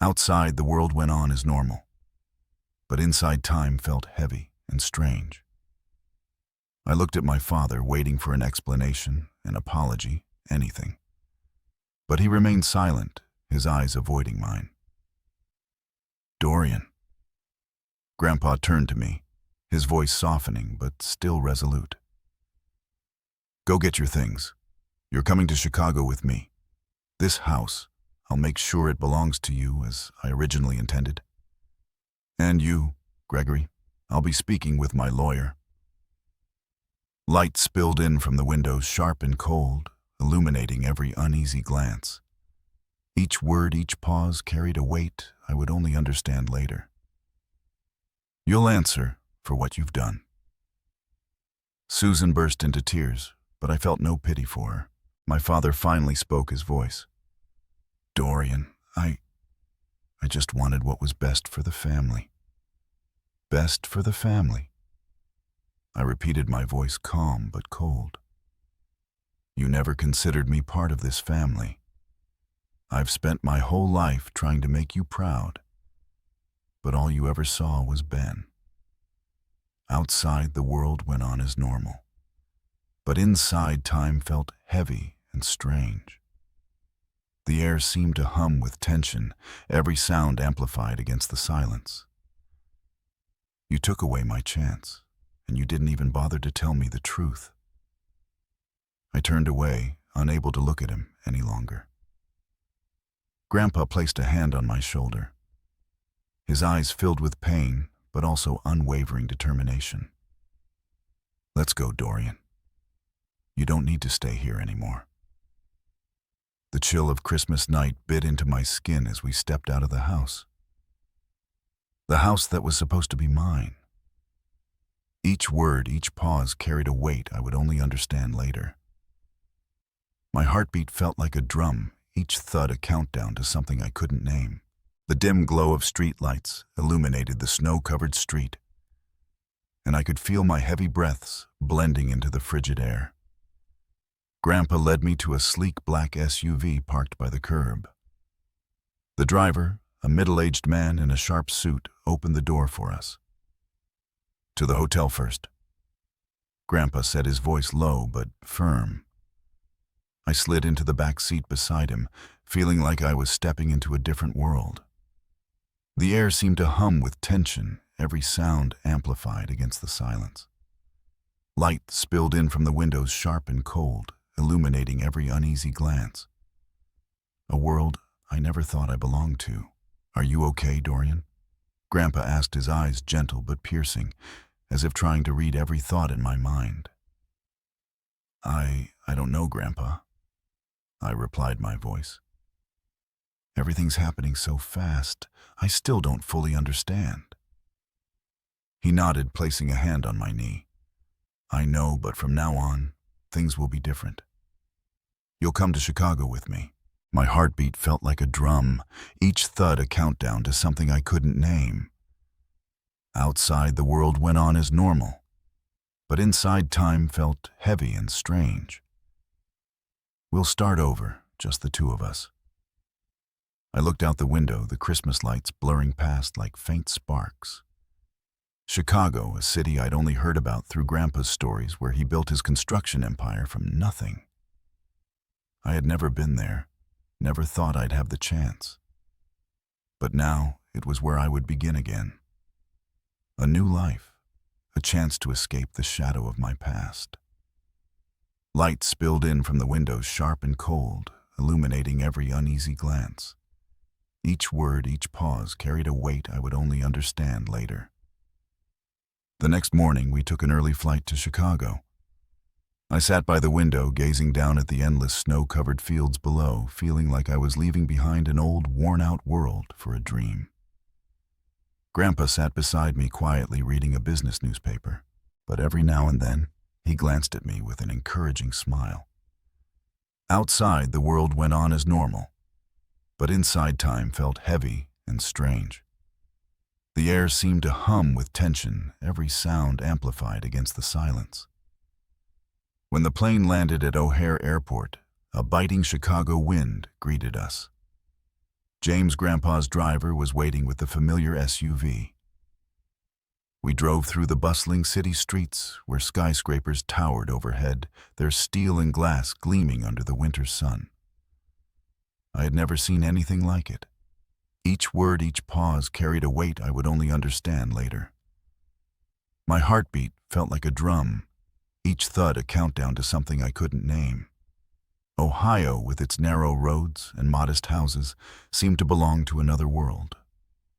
Outside, the world went on as normal, but inside, time felt heavy and strange. I looked at my father, waiting for an explanation, an apology, anything. But he remained silent, his eyes avoiding mine. "Dorian." Grandpa turned to me, his voice softening but still resolute. "Go get your things. You're coming to Chicago with me. This house, I'll make sure it belongs to you as I originally intended. And you, Gregory, I'll be speaking with my lawyer." Light spilled in from the windows, sharp and cold, illuminating every uneasy glance. Each word, each pause carried a weight I would only understand later. "You'll answer for what you've done." Susan burst into tears, but I felt no pity for her. My father finally spoke, his voice. "Dorian, I just wanted what was best for the family." "Best for the family?" I repeated, my voice calm but cold. "You never considered me part of this family. I've spent my whole life trying to make you proud, but all you ever saw was Ben. Outside, the world went on as normal, but inside, time felt heavy and strange. The air seemed to hum with tension, every sound amplified against the silence. You took away my chance, and you didn't even bother to tell me the truth." I turned away, unable to look at him any longer. Grandpa placed a hand on my shoulder. His eyes filled with pain, but also unwavering determination. "Let's go, Dorian. You don't need to stay here anymore." The chill of Christmas night bit into my skin as we stepped out of the house. The house that was supposed to be mine. Each word, each pause carried a weight I would only understand later. My heartbeat felt like a drum, each thud a countdown to something I couldn't name. The dim glow of streetlights illuminated the snow-covered street, and I could feel my heavy breaths blending into the frigid air. Grandpa led me to a sleek black SUV parked by the curb. The driver, a middle-aged man in a sharp suit, opened the door for us. "To the hotel first." Grandpa said, his voice low but firm. I slid into the back seat beside him, feeling like I was stepping into a different world. The air seemed to hum with tension, every sound amplified against the silence. Light spilled in from the windows, sharp and cold, illuminating every uneasy glance. A world I never thought I belonged to. "Are you okay, Dorian?" Grandpa asked, his eyes gentle but piercing, as if trying to read every thought in my mind. I don't know, Grandpa," I replied, my voice. "Everything's happening so fast, I still don't fully understand." He nodded, placing a hand on my knee. "I know, but from now on, things will be different. You'll come to Chicago with me." My heartbeat felt like a drum, each thud a countdown to something I couldn't name. Outside, the world went on as normal, but inside, time felt heavy and strange. "We'll start over, just the two of us." I looked out the window, the Christmas lights blurring past like faint sparks. Chicago, a city I'd only heard about through Grandpa's stories, where he built his construction empire from nothing. I had never been there, never thought I'd have the chance. But now, it was where I would begin again. A new life, a chance to escape the shadow of my past. Light spilled in from the windows, sharp and cold, illuminating every uneasy glance. Each word, each pause carried a weight I would only understand later. The next morning, we took an early flight to Chicago. I sat by the window, gazing down at the endless snow-covered fields below, feeling like I was leaving behind an old, worn-out world for a dream. Grandpa sat beside me quietly reading a business newspaper, but every now and then, he glanced at me with an encouraging smile. Outside, the world went on as normal, but inside time felt heavy and strange. The air seemed to hum with tension, every sound amplified against the silence. When the plane landed at O'Hare Airport, a biting Chicago wind greeted us. James, Grandpa's driver, was waiting with the familiar SUV. We drove through the bustling city streets where skyscrapers towered overhead, their steel and glass gleaming under the winter sun. I had never seen anything like it. Each word, each pause carried a weight I would only understand later. My heartbeat felt like a drum, each thud a countdown to something I couldn't name. Ohio, with its narrow roads and modest houses, seemed to belong to another world.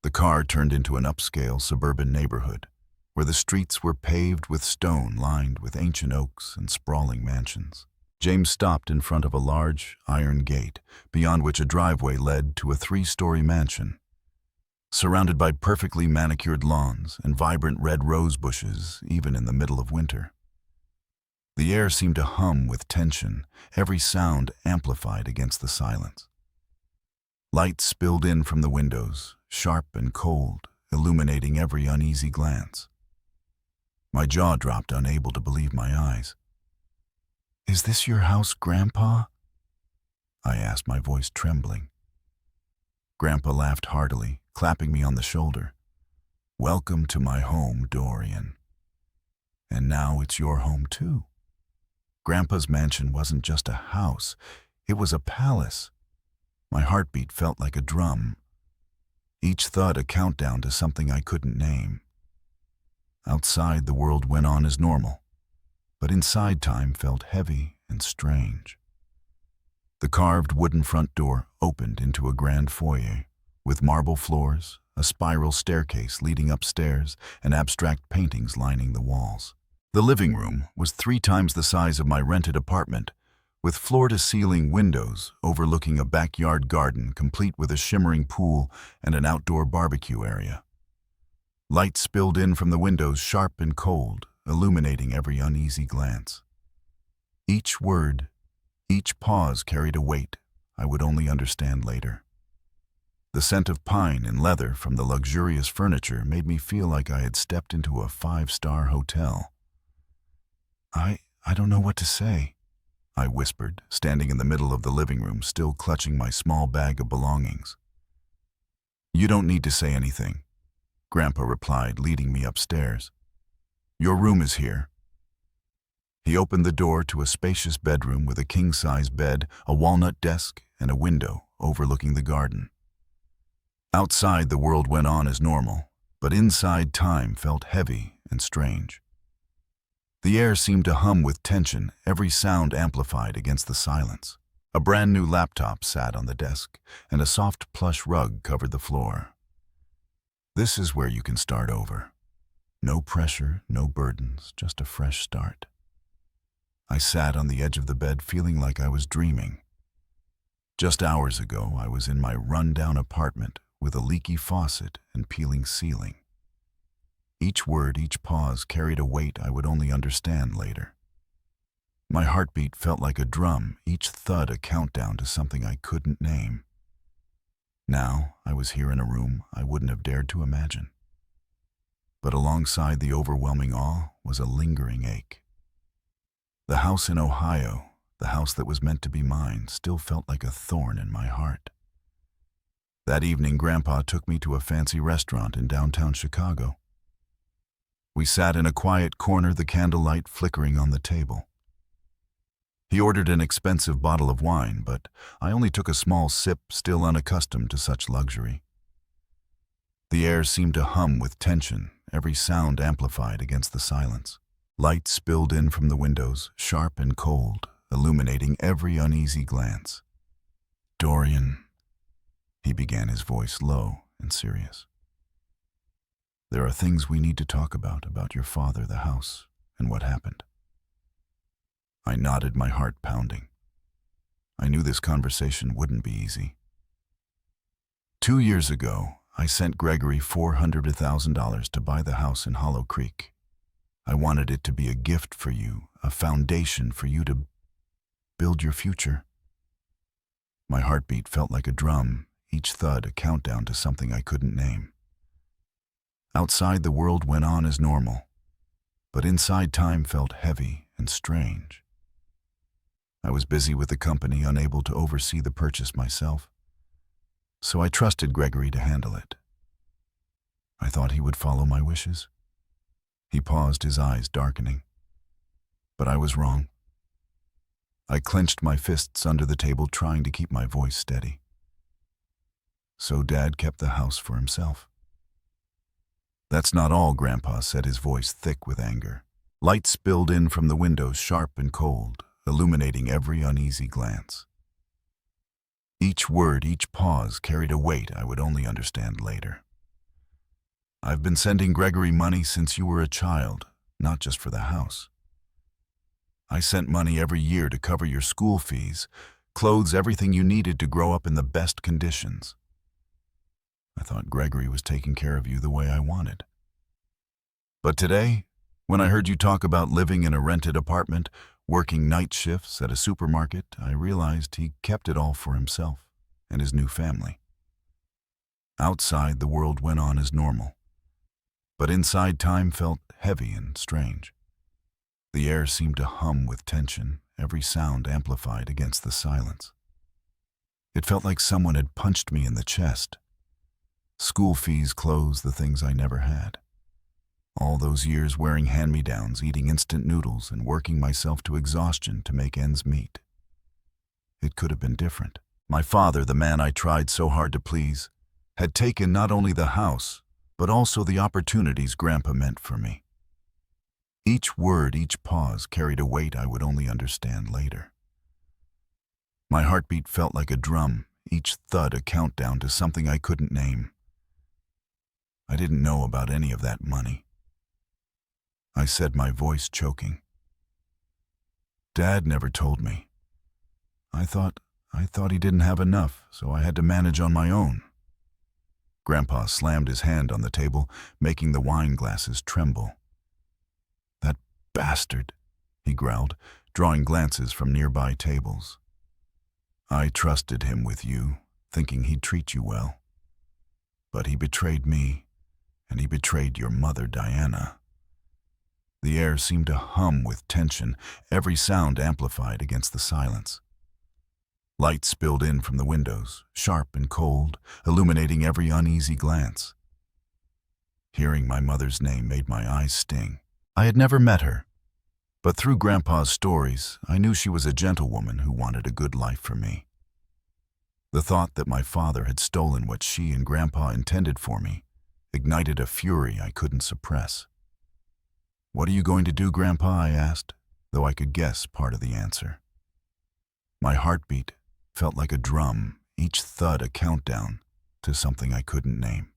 The car turned into an upscale suburban neighborhood, where the streets were paved with stone lined with ancient oaks and sprawling mansions. James stopped in front of a large, iron gate, beyond which a driveway led to a 3-story mansion. Surrounded by perfectly manicured lawns and vibrant red rose bushes, even in the middle of winter. The air seemed to hum with tension, every sound amplified against the silence. Light spilled in from the windows, sharp and cold, illuminating every uneasy glance. My jaw dropped, unable to believe my eyes. "Is this your house, Grandpa?" I asked, my voice trembling. Grandpa laughed heartily, clapping me on the shoulder. "Welcome to my home, Dorian. And now it's your home too." Grandpa's mansion wasn't just a house, it was a palace. My heartbeat felt like a drum, each thud a countdown to something I couldn't name. Outside, the world went on as normal, but inside time felt heavy and strange. The carved wooden front door opened into a grand foyer, with marble floors, a spiral staircase leading upstairs, and abstract paintings lining the walls. The living room was 3 times the size of my rented apartment, with floor-to-ceiling windows overlooking a backyard garden complete with a shimmering pool and an outdoor barbecue area. Light spilled in from the windows, sharp and cold, illuminating every uneasy glance. Each word, each pause carried a weight I would only understand later. The scent of pine and leather from the luxurious furniture made me feel like I had stepped into a 5-star hotel. I don't know what to say," I whispered, standing in the middle of the living room, still clutching my small bag of belongings. "You don't need to say anything," Grandpa replied, leading me upstairs. "Your room is here." He opened the door to a spacious bedroom with a king-size bed, a walnut desk, and a window overlooking the garden. Outside, the world went on as normal, but inside time felt heavy and strange. The air seemed to hum with tension, every sound amplified against the silence. A brand new laptop sat on the desk, and a soft plush rug covered the floor. "This is where you can start over. No pressure, no burdens, just a fresh start." I sat on the edge of the bed, feeling like I was dreaming. Just hours ago, I was in my run-down apartment with a leaky faucet and peeling ceiling. Each word, each pause carried a weight I would only understand later. My heartbeat felt like a drum, each thud a countdown to something I couldn't name. Now, I was here in a room I wouldn't have dared to imagine. But alongside the overwhelming awe was a lingering ache. The house in Ohio, the house that was meant to be mine, still felt like a thorn in my heart. That evening, Grandpa took me to a fancy restaurant in downtown Chicago. We sat in a quiet corner, the candlelight flickering on the table. He ordered an expensive bottle of wine, but I only took a small sip, still unaccustomed to such luxury. The air seemed to hum with tension, every sound amplified against the silence. Light spilled in from the windows, sharp and cold, illuminating every uneasy glance. "Dorian," he began, his voice low and serious. "There are things we need to talk about your father, the house, and what happened." I nodded, my heart pounding. I knew this conversation wouldn't be easy. 2 years ago, I sent Gregory $400,000 to buy the house in Hollow Creek. I wanted it to be a gift for you, a foundation for you to build your future. My heartbeat felt like a drum, each thud a countdown to something I couldn't name. Outside, the world went on as normal, but inside, time felt heavy and strange. I was busy with the company, unable to oversee the purchase myself, so I trusted Gregory to handle it. I thought he would follow my wishes. He paused, his eyes darkening. But I was wrong. I clenched my fists under the table, trying to keep my voice steady. "So Dad kept the house for himself." "That's not all," Grandpa said, his voice thick with anger. Light spilled in from the windows, sharp and cold, illuminating every uneasy glance. Each word, each pause carried a weight I would only understand later. "I've been sending Gregory money since you were a child, not just for the house. I sent money every year to cover your school fees, clothes, everything you needed to grow up in the best conditions. I thought Gregory was taking care of you the way I wanted. But today, when I heard you talk about living in a rented apartment, working night shifts at a supermarket, I realized he kept it all for himself and his new family. Outside, the world went on as normal, but inside, time felt heavy and strange. The air seemed to hum with tension, every sound amplified against the silence. It felt like someone had punched me in the chest. School fees, clothes, the things I never had. All those years wearing hand-me-downs, eating instant noodles, and working myself to exhaustion to make ends meet. It could have been different. My father, the man I tried so hard to please, had taken not only the house, but also the opportunities Grandpa meant for me. Each word, each pause carried a weight I would only understand later. My heartbeat felt like a drum, each thud a countdown to something I couldn't name. I didn't know about any of that money. I said, my voice choking. "Dad never told me. I thought he didn't have enough, so I had to manage on my own." Grandpa slammed his hand on the table, making the wine glasses tremble. "That bastard," he growled, drawing glances from nearby tables. "I trusted him with you, thinking he'd treat you well. But he betrayed me, and he betrayed your mother, Diana." The air seemed to hum with tension, every sound amplified against the silence. Light spilled in from the windows, sharp and cold, illuminating every uneasy glance. Hearing my mother's name made my eyes sting. I had never met her, but through Grandpa's stories, I knew she was a gentlewoman who wanted a good life for me. The thought that my father had stolen what she and Grandpa intended for me ignited a fury I couldn't suppress. "What are you going to do, Grandpa?" I asked, though I could guess part of the answer. My heartbeat felt like a drum, each thud a countdown to something I couldn't name.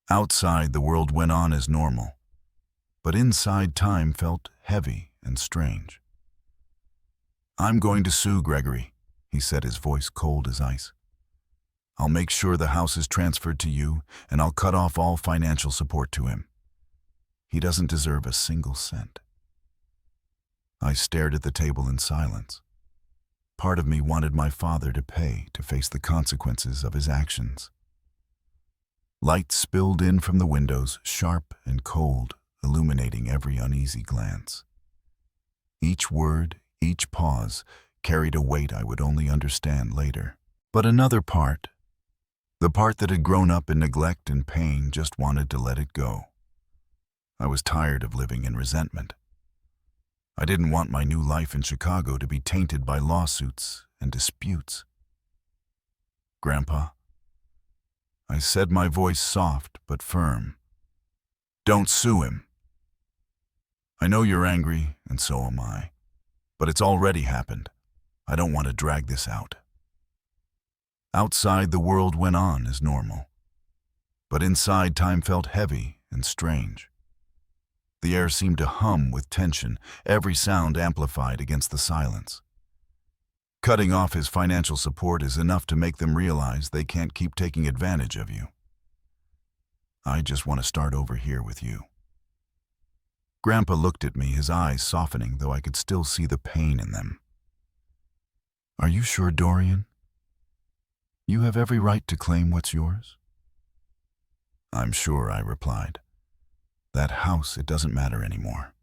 Outside, the world went on as normal, but inside, time felt heavy and strange. "I'm going to sue Gregory," he said, his voice cold as ice. "I'll make sure the house is transferred to you, and I'll cut off all financial support to him. He doesn't deserve a single cent." I stared at the table in silence. Part of me wanted my father to pay, to face the consequences of his actions. Light spilled in from the windows, sharp and cold, illuminating every uneasy glance. Each word, each pause, carried a weight I would only understand later. But another part, the part that had grown up in neglect and pain, just wanted to let it go. I was tired of living in resentment. I didn't want my new life in Chicago to be tainted by lawsuits and disputes. "Grandpa," I said, my voice soft but firm, Don't sue him. I know you're angry, and so am I. But it's already happened. I don't want to drag this out. Outside, the world went on as normal. But inside, time felt heavy and strange. The air seemed to hum with tension, every sound amplified against the silence. Cutting off his financial support is enough to make them realize they can't keep taking advantage of you. I just want to start over here with you. Grandpa looked at me, his eyes softening, though I could still see the pain in them. Are you sure, Dorian? You have every right to claim what's yours. I'm sure, I replied. That house, it doesn't matter anymore.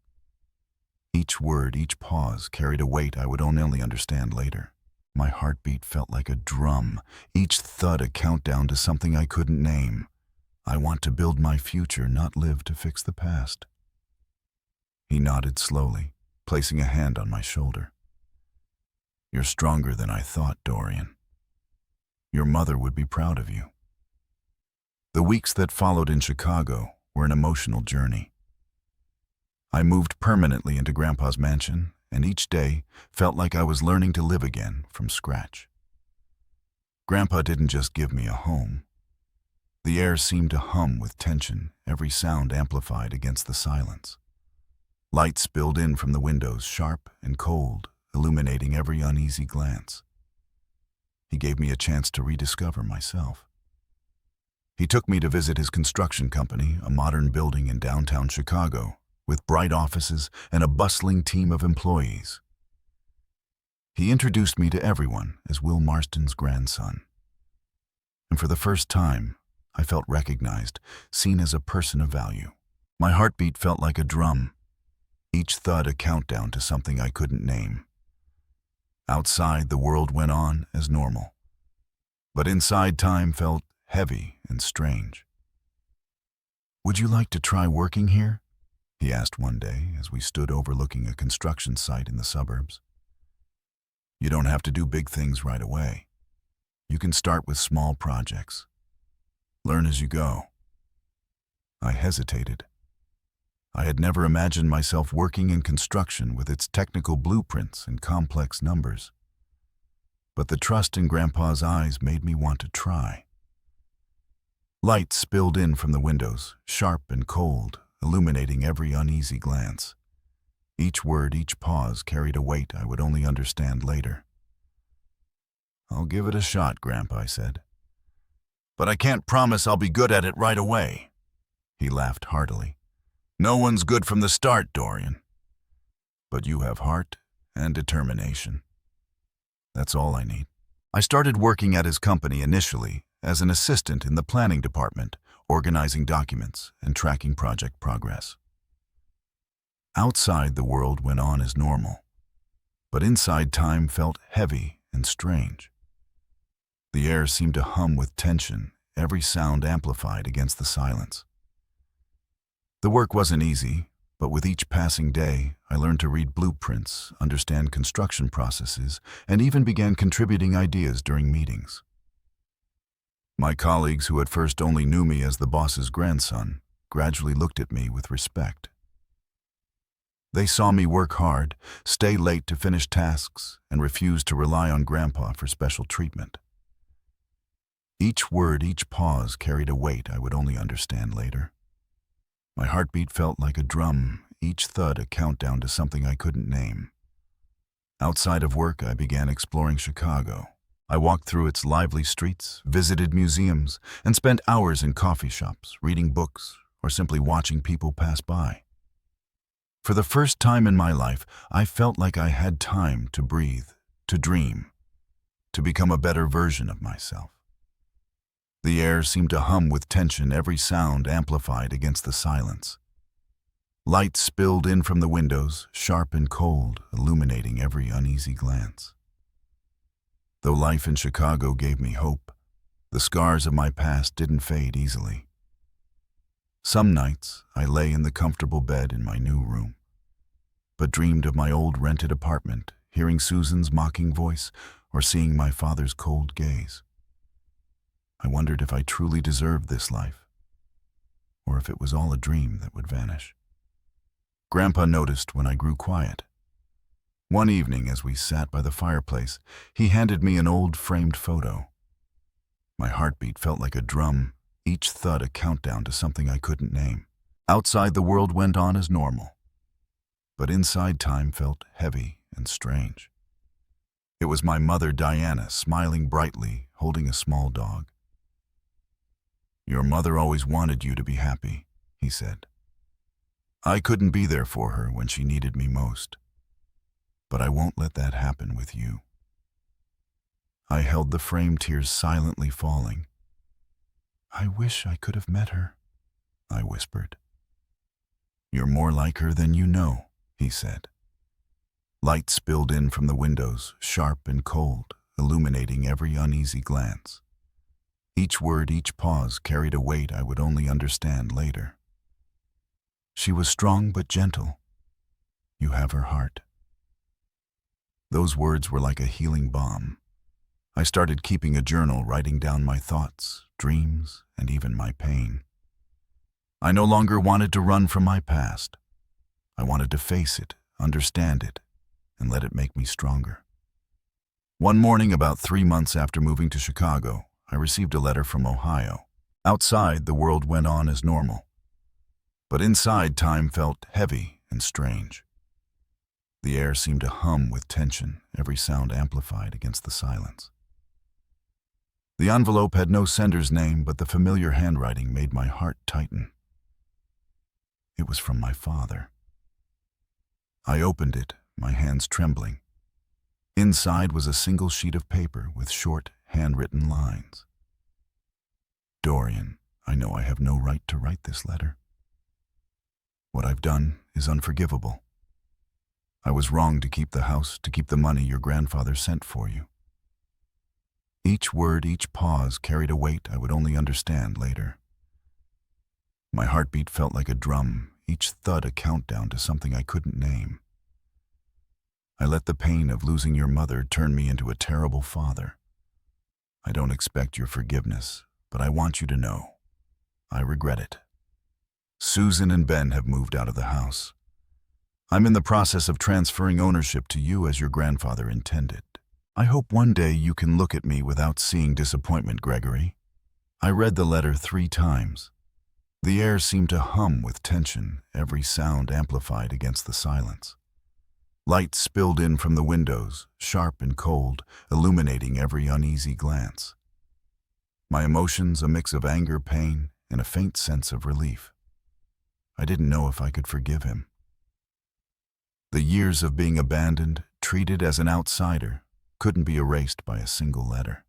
Each word, each pause carried a weight I would only understand later. My heartbeat felt like a drum, each thud a countdown to something I couldn't name. I want to build my future, not live to fix the past. He nodded slowly, placing a hand on my shoulder. You're stronger than I thought, Dorian. Your mother would be proud of you. The weeks that followed in Chicago were an emotional journey. I moved permanently into Grandpa's mansion, and each day felt like I was learning to live again from scratch. Grandpa didn't just give me a home. The air seemed to hum with tension, every sound amplified against the silence. Light spilled in from the windows, sharp and cold, illuminating every uneasy glance. He gave me a chance to rediscover myself. He took me to visit his construction company, a modern building in downtown Chicago, with bright offices and a bustling team of employees. He introduced me to everyone as Will Marston's grandson. And for the first time, I felt recognized, seen as a person of value. My heartbeat felt like a drum, each thud a countdown to something I couldn't name. Outside, the world went on as normal. But inside, time felt heavy and strange. Would you like to try working here? He asked one day as we stood overlooking a construction site in the suburbs. You don't have to do big things right away. You can start with small projects. Learn as you go. I hesitated. I had never imagined myself working in construction with its technical blueprints and complex numbers. But the trust in Grandpa's eyes made me want to try. Light spilled in from the windows, sharp and cold, illuminating every uneasy glance. Each word, each pause carried a weight I would only understand later. I'll give it a shot, Grandpa, I said. But I can't promise I'll be good at it right away. He laughed heartily. No one's good from the start, Dorian. But you have heart and determination. That's all I need. I started working at his company initially as an assistant in the planning department, organizing documents and tracking project progress. Outside, the world went on as normal, but inside, time felt heavy and strange. The air seemed to hum with tension, every sound amplified against the silence. The work wasn't easy, but with each passing day, I learned to read blueprints, understand construction processes, and even began contributing ideas during meetings. My colleagues, who at first only knew me as the boss's grandson, gradually looked at me with respect. They saw me work hard, stay late to finish tasks, and refuse to rely on Grandpa for special treatment. Each word, each pause carried a weight I would only understand later. My heartbeat felt like a drum, each thud a countdown to something I couldn't name. Outside of work, I began exploring Chicago. I walked through its lively streets, visited museums, and spent hours in coffee shops, reading books, or simply watching people pass by. For the first time in my life, I felt like I had time to breathe, to dream, to become a better version of myself. The air seemed to hum with tension, every sound amplified against the silence. Light spilled in from the windows, sharp and cold, illuminating every uneasy glance. Though life in Chicago gave me hope, the scars of my past didn't fade easily. Some nights, I lay in the comfortable bed in my new room, but dreamed of my old rented apartment, hearing Susan's mocking voice or seeing my father's cold gaze. I wondered if I truly deserved this life, or if it was all a dream that would vanish. Grandpa noticed when I grew quiet. One evening, as we sat by the fireplace, he handed me an old framed photo. My heartbeat felt like a drum, each thud a countdown to something I couldn't name. Outside, the world went on as normal, but inside, time felt heavy and strange. It was my mother, Diana, smiling brightly, holding a small dog. "Your mother always wanted you to be happy," he said. "I couldn't be there for her when she needed me most, but I won't let that happen with you." I held the frame, tears silently falling. "I wish I could have met her," I whispered. "You're more like her than you know," he said. Light spilled in from the windows, sharp and cold, illuminating every uneasy glance. Each word, each pause carried a weight I would only understand later. "She was strong but gentle. You have her heart." Those words were like a healing balm. I started keeping a journal, writing down my thoughts, dreams, and even my pain. I no longer wanted to run from my past. I wanted to face it, understand it, and let it make me stronger. One morning, about 3 months after moving to Chicago, I received a letter from Ohio. Outside, the world went on as normal, but inside, time felt heavy and strange. The air seemed to hum with tension, every sound amplified against the silence. The envelope had no sender's name, but the familiar handwriting made my heart tighten. It was from my father. I opened it, my hands trembling. Inside was a single sheet of paper with short, handwritten lines. "Dorian, I know I have no right to write this letter. What I've done is unforgivable. I was wrong to keep the house, to keep the money your grandfather sent for you." Each word, each pause carried a weight I would only understand later. My heartbeat felt like a drum, each thud a countdown to something I couldn't name. "I let the pain of losing your mother turn me into a terrible father. I don't expect your forgiveness, but I want you to know, I regret it. Susan and Ben have moved out of the house. I'm in the process of transferring ownership to you as your grandfather intended. I hope one day you can look at me without seeing disappointment, Gregory." I read the letter 3 times. The air seemed to hum with tension, every sound amplified against the silence. Light spilled in from the windows, sharp and cold, illuminating every uneasy glance. My emotions, a mix of anger, pain, and a faint sense of relief. I didn't know if I could forgive him. The years of being abandoned, treated as an outsider, couldn't be erased by a single letter.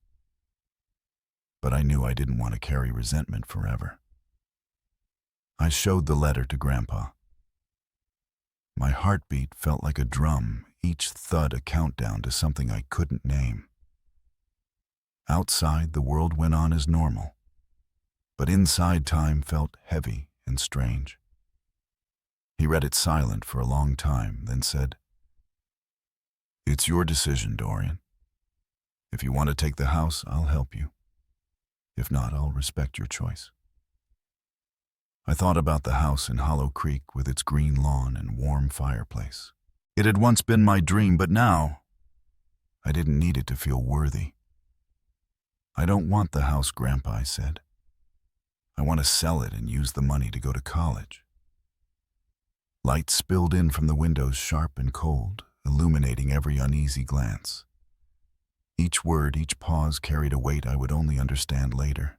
But I knew I didn't want to carry resentment forever. I showed the letter to Grandpa. My heartbeat felt like a drum, each thud a countdown to something I couldn't name. Outside, the world went on as normal, but inside, time felt heavy and strange. He read it silent for a long time, then said, "It's your decision, Dorian. If you want to take the house, I'll help you. If not, I'll respect your choice." I thought about the house in Hollow Creek with its green lawn and warm fireplace. It had once been my dream, but now I didn't need it to feel worthy. "I don't want the house, Grandpa," I said. "I want to sell it and use the money to go to college." Light spilled in from the windows, sharp and cold, illuminating every uneasy glance. Each word, each pause carried a weight I would only understand later.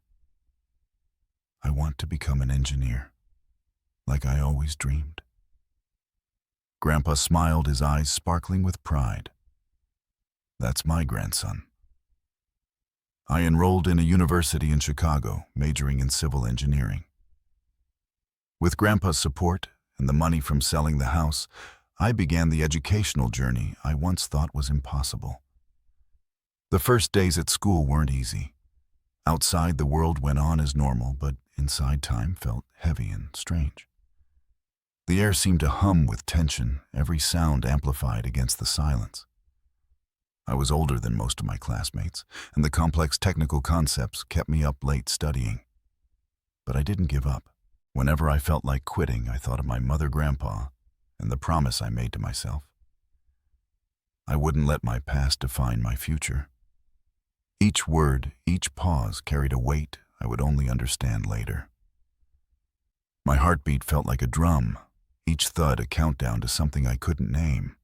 "I want to become an engineer, like I always dreamed." Grandpa smiled, his eyes sparkling with pride. "That's my grandson." I enrolled in a university in Chicago, majoring in civil engineering. With Grandpa's support and the money from selling the house, I began the educational journey I once thought was impossible. The first days at school weren't easy. Outside, the world went on as normal, but inside, time felt heavy and strange. The air seemed to hum with tension, every sound amplified against the silence. I was older than most of my classmates, and the complex technical concepts kept me up late studying. But I didn't give up. Whenever I felt like quitting, I thought of my mother, grandpa, and the promise I made to myself. I wouldn't let my past define my future. Each word, each pause carried a weight I would only understand later. My heartbeat felt like a drum, each thud a countdown to something I couldn't name.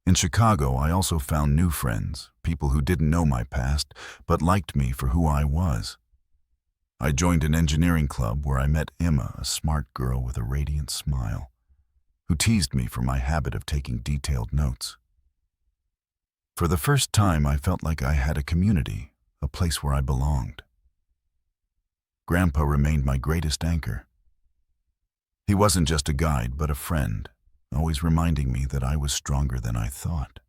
In Chicago, I also found new friends, people who didn't know my past, but liked me for who I was. I joined an engineering club where I met Emma, a smart girl with a radiant smile, who teased me for my habit of taking detailed notes. For the first time, I felt like I had a community, a place where I belonged. Grandpa remained my greatest anchor. He wasn't just a guide, but a friend, always reminding me that I was stronger than I thought.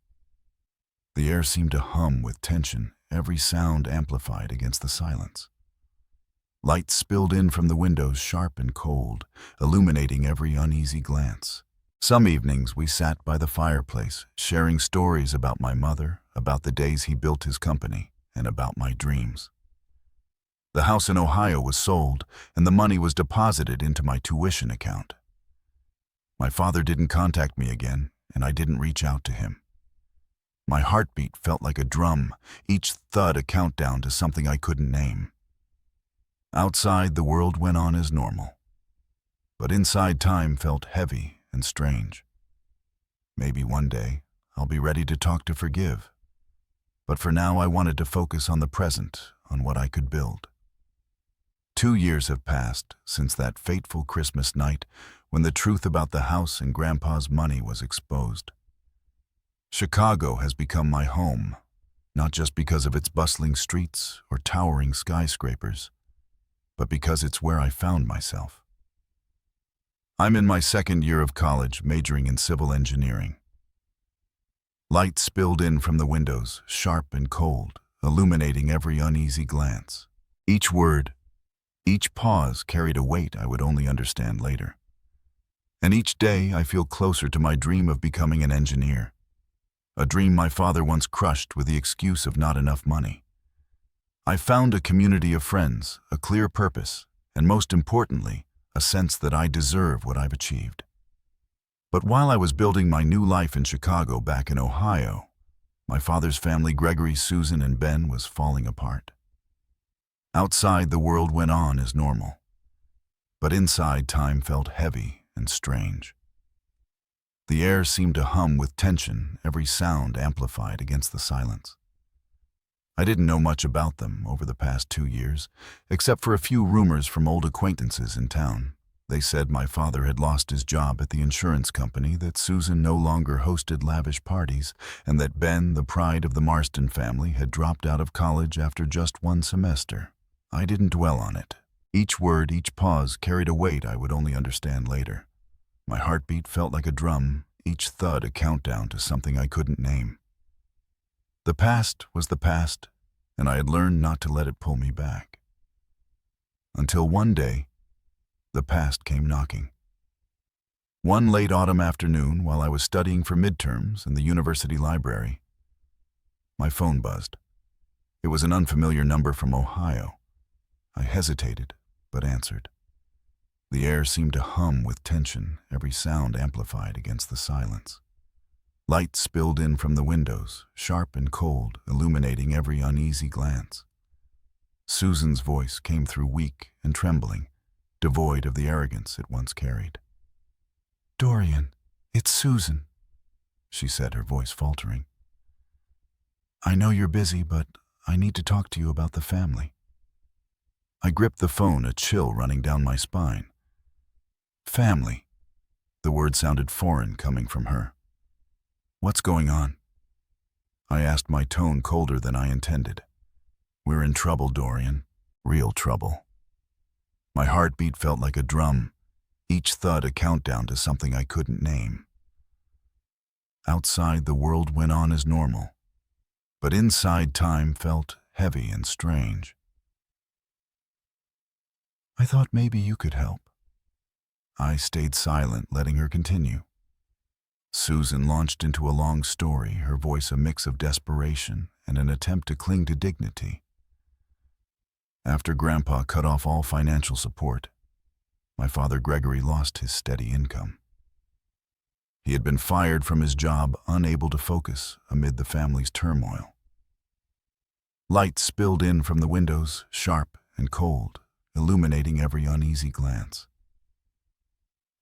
The air seemed to hum with tension, every sound amplified against the silence. Light spilled in from the windows, sharp and cold, illuminating every uneasy glance. Some evenings we sat by the fireplace, sharing stories about my mother, about the days he built his company, and about my dreams. The house in Ohio was sold, and the money was deposited into my tuition account. My father didn't contact me again, and I didn't reach out to him. My heartbeat felt like a drum, each thud a countdown to something I couldn't name. Outside, the world went on as normal. But inside, time felt heavy and strange. Maybe one day, I'll be ready to talk to forgive. But for now, I wanted to focus on the present, on what I could build. 2 years have passed since that fateful Christmas night when the truth about the house and Grandpa's money was exposed. Chicago has become my home, not just because of its bustling streets or towering skyscrapers, but because it's where I found myself. I'm in my second year of college, majoring in civil engineering. Light spilled in from the windows, sharp and cold, illuminating every uneasy glance. Each word, each pause carried a weight I would only understand later. And each day I feel closer to my dream of becoming an engineer, a dream my father once crushed with the excuse of not enough money. I found a community of friends, a clear purpose, and most importantly, a sense that I deserve what I've achieved. But while I was building my new life in Chicago back in Ohio, my father's family, Gregory, Susan, and Ben, was falling apart. Outside, the world went on as normal, but inside, time felt heavy and strange. The air seemed to hum with tension, every sound amplified against the silence. I didn't know much about them over the past 2 years, except for a few rumors from old acquaintances in town. They said my father had lost his job at the insurance company, that Susan no longer hosted lavish parties, and that Ben, the pride of the Marston family, had dropped out of college after just 1 semester. I didn't dwell on it. Each word, each pause carried a weight I would only understand later. My heartbeat felt like a drum, each thud a countdown to something I couldn't name. The past was the past, and I had learned not to let it pull me back. Until one day, the past came knocking. One late autumn afternoon, while I was studying for midterms in the university library, my phone buzzed. It was an unfamiliar number from Ohio. I hesitated, but answered. The air seemed to hum with tension, every sound amplified against the silence. Light spilled in from the windows, sharp and cold, illuminating every uneasy glance. Susan's voice came through weak and trembling, devoid of the arrogance it once carried. "Dorian, it's Susan," she said, her voice faltering. "I know you're busy, but I need to talk to you about the family." I gripped the phone, a chill running down my spine. Family. The word sounded foreign coming from her. "What's going on?" I asked, my tone colder than I intended. "We're in trouble, Dorian. Real trouble." My heartbeat felt like a drum, each thud a countdown to something I couldn't name. Outside, the world went on as normal, but inside, time felt heavy and strange. "I thought maybe you could help." I stayed silent, letting her continue. Susan launched into a long story, her voice a mix of desperation and an attempt to cling to dignity. After Grandpa cut off all financial support, My father Gregory lost his steady income. He had been fired from his job, unable to focus amid the family's turmoil. Light spilled in from the windows, sharp and cold, illuminating every uneasy glance.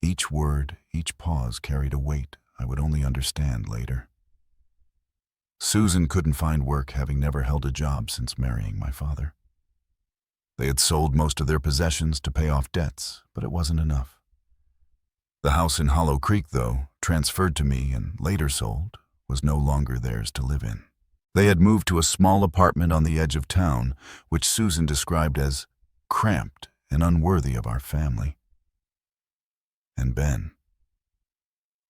Each word, each pause carried a weight I would only understand later. Susan couldn't find work, having never held a job since marrying my father. They had sold most of their possessions to pay off debts, but it wasn't enough. The house in Hollow Creek, though, transferred to me and later sold, was no longer theirs to live in. They had moved to a small apartment on the edge of town, which Susan described as cramped and unworthy of our family. And Ben.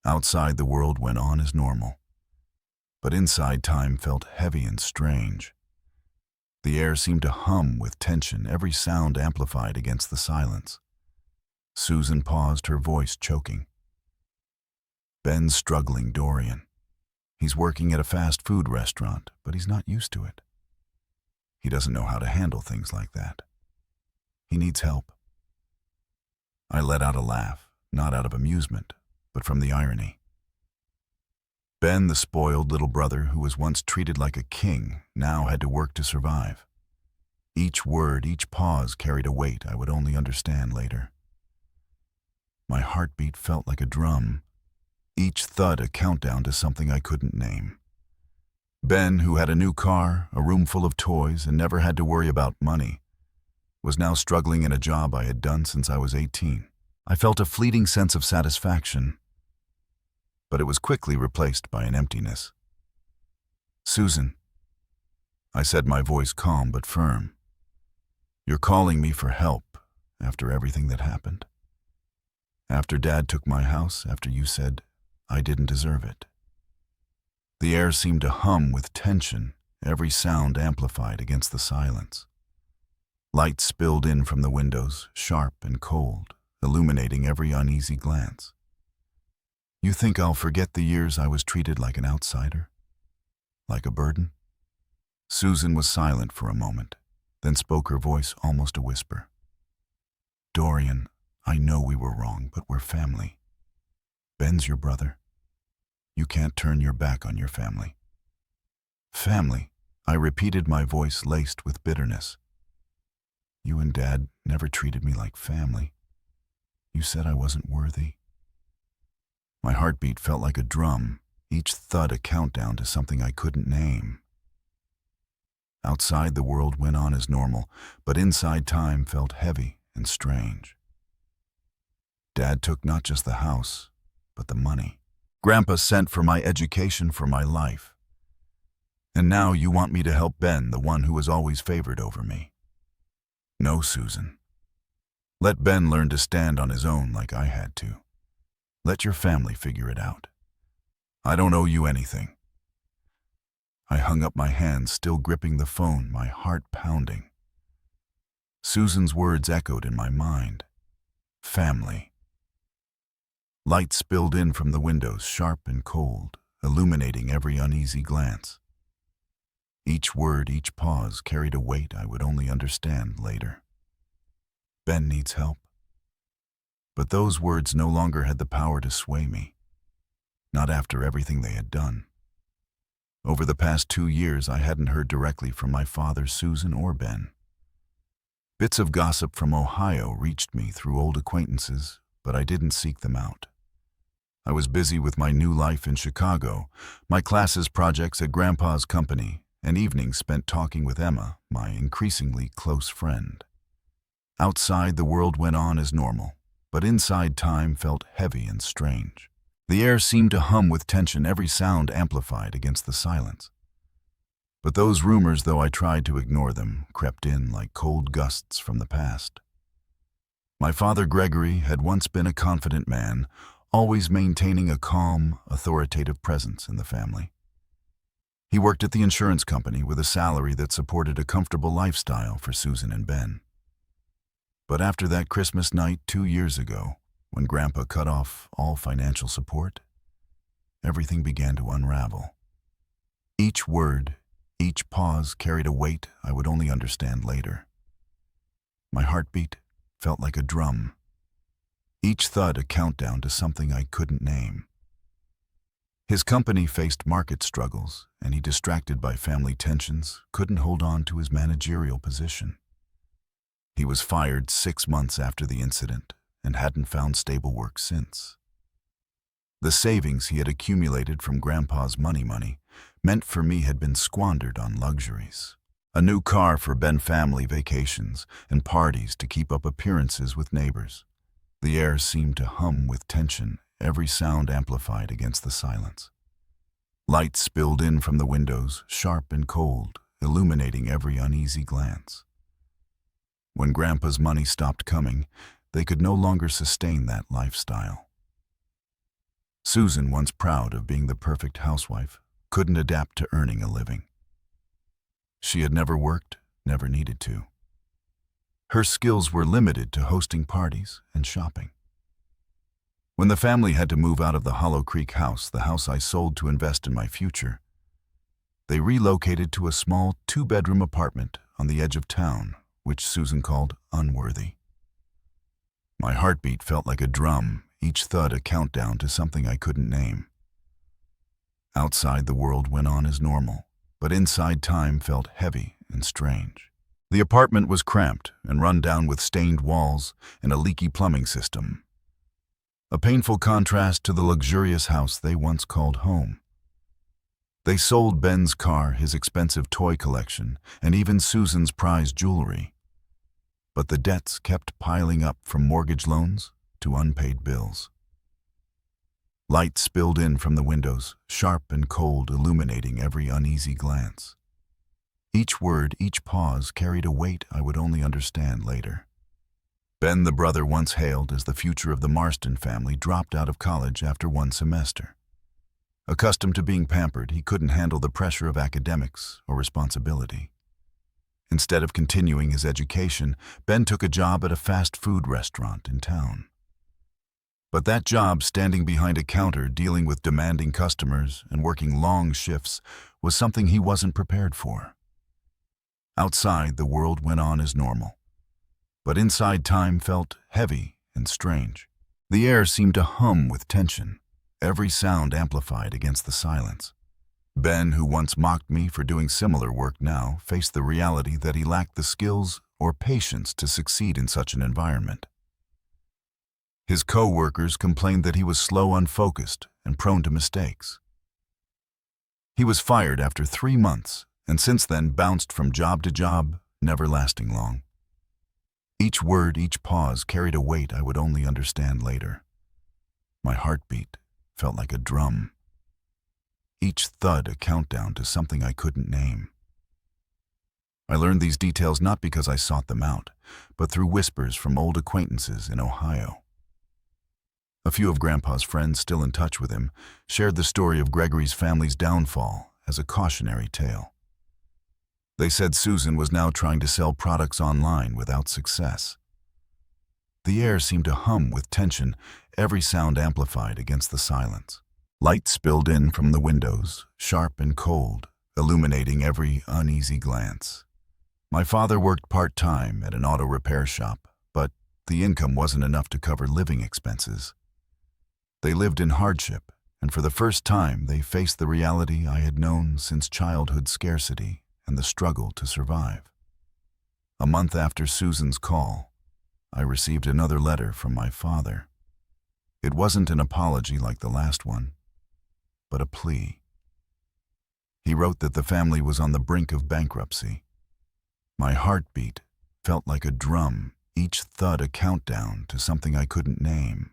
Outside, the world went on as normal, but inside, time felt heavy and strange. The air seemed to hum with tension, every sound amplified against the silence. Susan paused, her voice choking. Ben's struggling, Dorian. He's working at a fast food restaurant, but he's not used to it. He doesn't know how to handle things like that. He needs help. I let out a laugh, not out of amusement, but from the irony. Ben, the spoiled little brother who was once treated like a king, now had to work to survive. Each word, each pause carried a weight I would only understand later. My heartbeat felt like a drum, each thud a countdown to something I couldn't name. Ben, who had a new car, a room full of toys, and never had to worry about money, was now struggling in a job I had done since I was 18. I felt a fleeting sense of satisfaction, but it was quickly replaced by an emptiness. Susan, I said, my voice calm but firm. You're calling me for help after everything that happened. After Dad took my house, after you said I didn't deserve it. The air seemed to hum with tension, every sound amplified against the silence. Light spilled in from the windows, sharp and cold, illuminating every uneasy glance. You think I'll forget the years I was treated like an outsider? Like a burden? Susan was silent for a moment, then spoke, her voice almost a whisper. Dorian, I know we were wrong, but we're family. Ben's your brother. You can't turn your back on your family. Family, I repeated, my voice laced with bitterness. You and Dad never treated me like family. You said I wasn't worthy. My heartbeat felt like a drum, each thud a countdown to something I couldn't name. Outside, the world went on as normal, but inside, time felt heavy and strange. Dad took not just the house, but the money. Grandpa sent for my education, for my life. And now you want me to help Ben, the one who was always favored over me. No, Susan. Let Ben learn to stand on his own like I had to. Let your family figure it out. I don't owe you anything. I hung up my hands, still gripping the phone, my heart pounding. Susan's words echoed in my mind. Family. Light spilled in from the windows, sharp and cold, illuminating every uneasy glance. Each word, each pause carried a weight I would only understand later. Ben needs help. But those words no longer had the power to sway me. Not after everything they had done. Over the past 2 years, I hadn't heard directly from my father, Susan, or Ben. Bits of gossip from Ohio reached me through old acquaintances, but I didn't seek them out. I was busy with my new life in Chicago, my classes projects at Grandpa's company, and evenings spent talking with Emma, my increasingly close friend. Outside, the world went on as normal, but inside, time felt heavy and strange. The air seemed to hum with tension, every sound amplified against the silence. But those rumors, though I tried to ignore them, crept in like cold gusts from the past. My father Gregory had once been a confident man, always maintaining a calm, authoritative presence in the family. He worked at the insurance company with a salary that supported a comfortable lifestyle for Susan and Ben. But after that Christmas night 2 years ago, when Grandpa cut off all financial support, everything began to unravel. Each word, each pause carried a weight I would only understand later. My heartbeat felt like a drum, Each thud a countdown to something I couldn't name. His company faced market struggles, and he, distracted by family tensions, couldn't hold on to his managerial position. He was fired 6 months after the incident and hadn't found stable work since. The savings he had accumulated from Grandpa's money meant for me had been squandered on luxuries. A new car for Ben family vacations and parties to keep up appearances with neighbors. The air seemed to hum with tension, every sound amplified against the silence. Light spilled in from the windows, sharp and cold, illuminating every uneasy glance. When Grandpa's money stopped coming, they could no longer sustain that lifestyle. Susan, once proud of being the perfect housewife, couldn't adapt to earning a living. She had never worked, never needed to. Her skills were limited to hosting parties and shopping. When the family had to move out of the Hollow Creek house, the house I sold to invest in my future, they relocated to a small 2-bedroom apartment on the edge of town, which Susan called unworthy. My heartbeat felt like a drum, each thud a countdown to something I couldn't name. Outside, the world went on as normal, but inside, time felt heavy and strange. The apartment was cramped and run down with stained walls and a leaky plumbing system. A painful contrast to the luxurious house they once called home. They sold Ben's car, his expensive toy collection, and even Susan's prized jewelry. But the debts kept piling up, from mortgage loans to unpaid bills. Light spilled in from the windows, sharp and cold, illuminating every uneasy glance. Each word, each pause carried a weight I would only understand later. Ben, the brother once hailed as the future of the Marston family, dropped out of college after 1 semester. Accustomed to being pampered, he couldn't handle the pressure of academics or responsibility. Instead of continuing his education, Ben took a job at a fast food restaurant in town. But that job, standing behind a counter, dealing with demanding customers and working long shifts, was something he wasn't prepared for. Outside, the world went on as normal. But inside, time felt heavy and strange. The air seemed to hum with tension, every sound amplified against the silence. Ben, who once mocked me for doing similar work, now faced the reality that he lacked the skills or patience to succeed in such an environment. His co-workers complained that he was slow, unfocused, and prone to mistakes. He was fired after 3 months, and since then bounced from job to job, never lasting long. Each word, each pause carried a weight I would only understand later. My heartbeat felt like a drum. Each thud a countdown to something I couldn't name. I learned these details not because I sought them out, but through whispers from old acquaintances in Ohio. A few of Grandpa's friends, still in touch with him, shared the story of Gregory's family's downfall as a cautionary tale. They said Susan was now trying to sell products online without success. The air seemed to hum with tension, every sound amplified against the silence. Light spilled in from the windows, sharp and cold, illuminating every uneasy glance. My father worked part-time at an auto repair shop, but the income wasn't enough to cover living expenses. They lived in hardship, and for the first time they faced the reality I had known since childhood: scarcity and the struggle to survive. A month after Susan's call, I received another letter from my father. It wasn't an apology like the last one, but a plea. He wrote that the family was on the brink of bankruptcy. My heartbeat felt like a drum, each thud a countdown to something I couldn't name.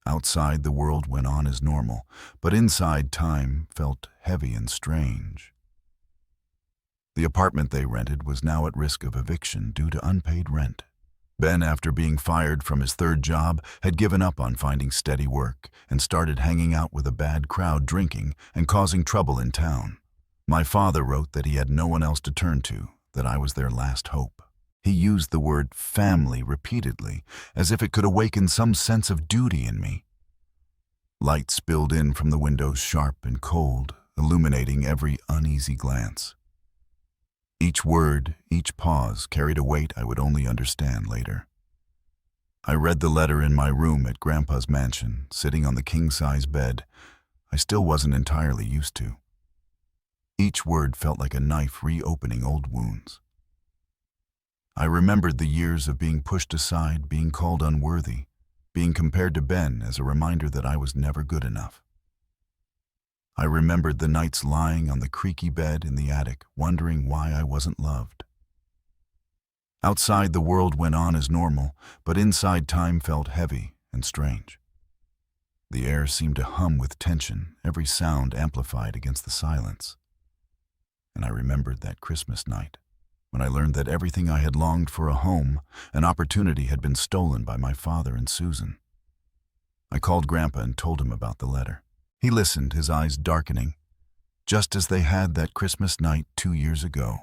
Outside, the world went on as normal, but inside, time felt heavy and strange. The apartment they rented was now at risk of eviction due to unpaid rent. Ben, after being fired from his 3rd job, had given up on finding steady work and started hanging out with a bad crowd, drinking and causing trouble in town. My father wrote that he had no one else to turn to, that I was their last hope. He used the word family repeatedly, as if it could awaken some sense of duty in me. Light spilled in from the windows, sharp and cold, illuminating every uneasy glance. Each word, each pause carried a weight I would only understand later. I read the letter in my room at Grandpa's mansion, sitting on the king-size bed I still wasn't entirely used to. Each word felt like a knife reopening old wounds. I remembered the years of being pushed aside, being called unworthy, being compared to Ben as a reminder that I was never good enough. I remembered the nights lying on the creaky bed in the attic, wondering why I wasn't loved. Outside, the world went on as normal, but inside, time felt heavy and strange. The air seemed to hum with tension, every sound amplified against the silence. And I remembered that Christmas night, when I learned that everything I had longed for, a home, an opportunity, had been stolen by my father and Susan. I called Grandpa and told him about the letter. He listened, his eyes darkening, just as they had that Christmas night 2 years ago.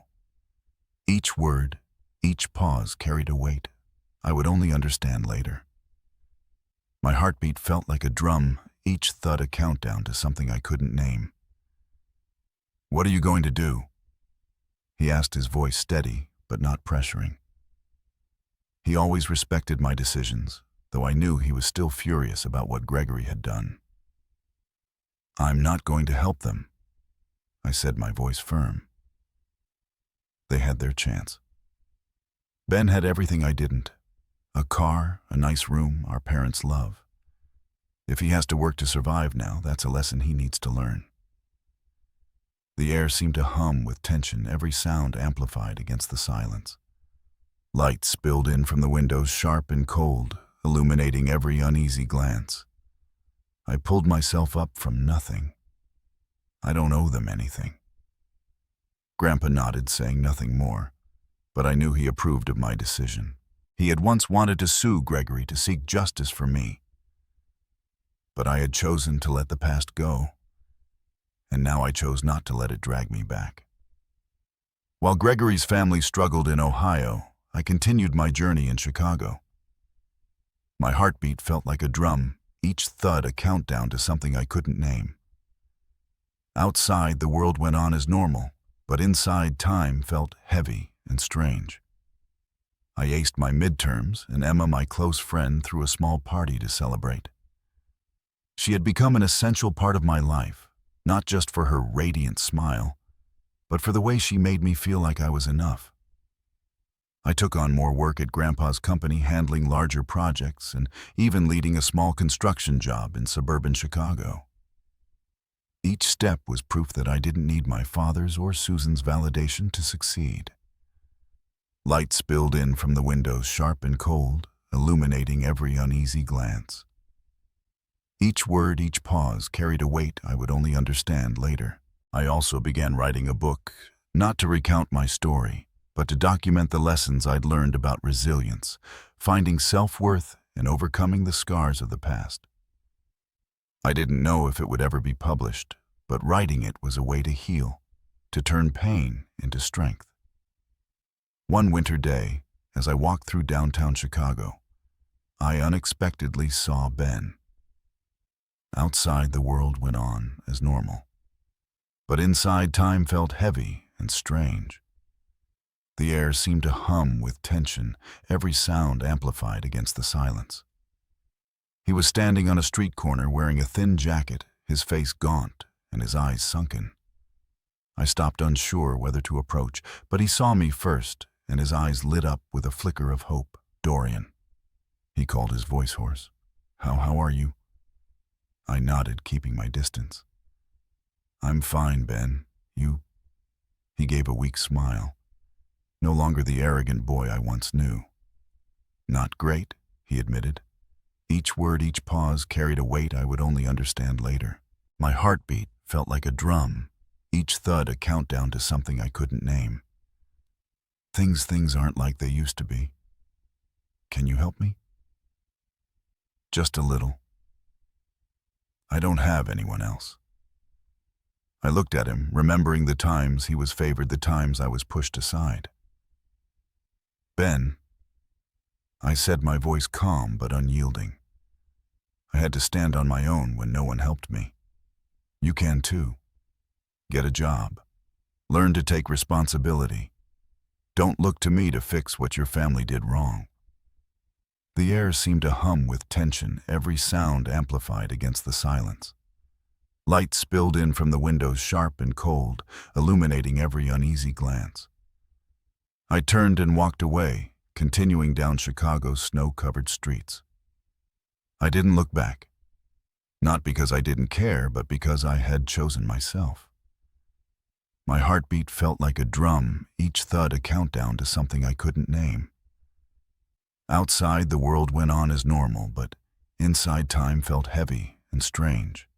Each word, each pause carried a weight I would only understand later. My heartbeat felt like a drum, each thud a countdown to something I couldn't name. "What are you going to do?" he asked, his voice steady but not pressuring. He always respected my decisions, though I knew he was still furious about what Gregory had done. "I'm not going to help them," I said, my voice firm. They had their chance. Ben had everything I didn't. A car, a nice room, our parents' love. If he has to work to survive now, that's a lesson he needs to learn. The air seemed to hum with tension, every sound amplified against the silence. Light spilled in from the windows, sharp and cold, illuminating every uneasy glance. I pulled myself up from nothing. I don't owe them anything. Grandpa nodded, saying nothing more, but I knew he approved of my decision. He had once wanted to sue Gregory to seek justice for me. But I had chosen to let the past go, and now I chose not to let it drag me back. While Gregory's family struggled in Ohio, I continued my journey in Chicago. My heartbeat felt like a drum, each thud a countdown to something I couldn't name. Outside, the world went on as normal, but inside, time felt heavy and strange. I aced my midterms, and Emma, my close friend, threw a small party to celebrate. She had become an essential part of my life, not just for her radiant smile, but for the way she made me feel like I was enough. I took on more work at Grandpa's company, handling larger projects and even leading a small construction job in suburban Chicago. Each step was proof that I didn't need my father's or Susan's validation to succeed. Light spilled in from the windows, sharp and cold, illuminating every uneasy glance. Each word, each pause carried a weight I would only understand later. I also began writing a book, not to recount my story, but to document the lessons I'd learned about resilience, finding self-worth, and overcoming the scars of the past. I didn't know if it would ever be published, but writing it was a way to heal, to turn pain into strength. One winter day, as I walked through downtown Chicago, I unexpectedly saw Ben. Outside, the world went on as normal, but inside, time felt heavy and strange. The air seemed to hum with tension, every sound amplified against the silence. He was standing on a street corner wearing a thin jacket, his face gaunt and his eyes sunken. I stopped, unsure whether to approach, but he saw me first, and his eyes lit up with a flicker of hope. "Dorian," he called, his voice hoarse. How are you?" I nodded, keeping my distance. "I'm fine, Ben. You?" He gave a weak smile, no longer the arrogant boy I once knew. "Not great," he admitted. Each word, each pause carried a weight I would only understand later. My heartbeat felt like a drum, each thud a countdown to something I couldn't name. Things aren't like they used to be. Can you help me?" "Just a little. I don't have anyone else." I looked at him, remembering the times he was favored, the times I was pushed aside. "Ben," I said, my voice calm but unyielding. I had to stand on my own when no one helped me. "You can too. Get a job. Learn to take responsibility. Don't look to me to fix what your family did wrong." The The air seemed to hum with tension, every sound amplified against the silence. Light spilled in from the windows, sharp and cold, illuminating every uneasy glance. I turned and walked away, continuing down Chicago's snow-covered streets. I didn't look back. Not because I didn't care, but because I had chosen myself. My heartbeat felt like a drum, each thud a countdown to something I couldn't name. Outside, the world went on as normal, but inside time felt heavy and strange.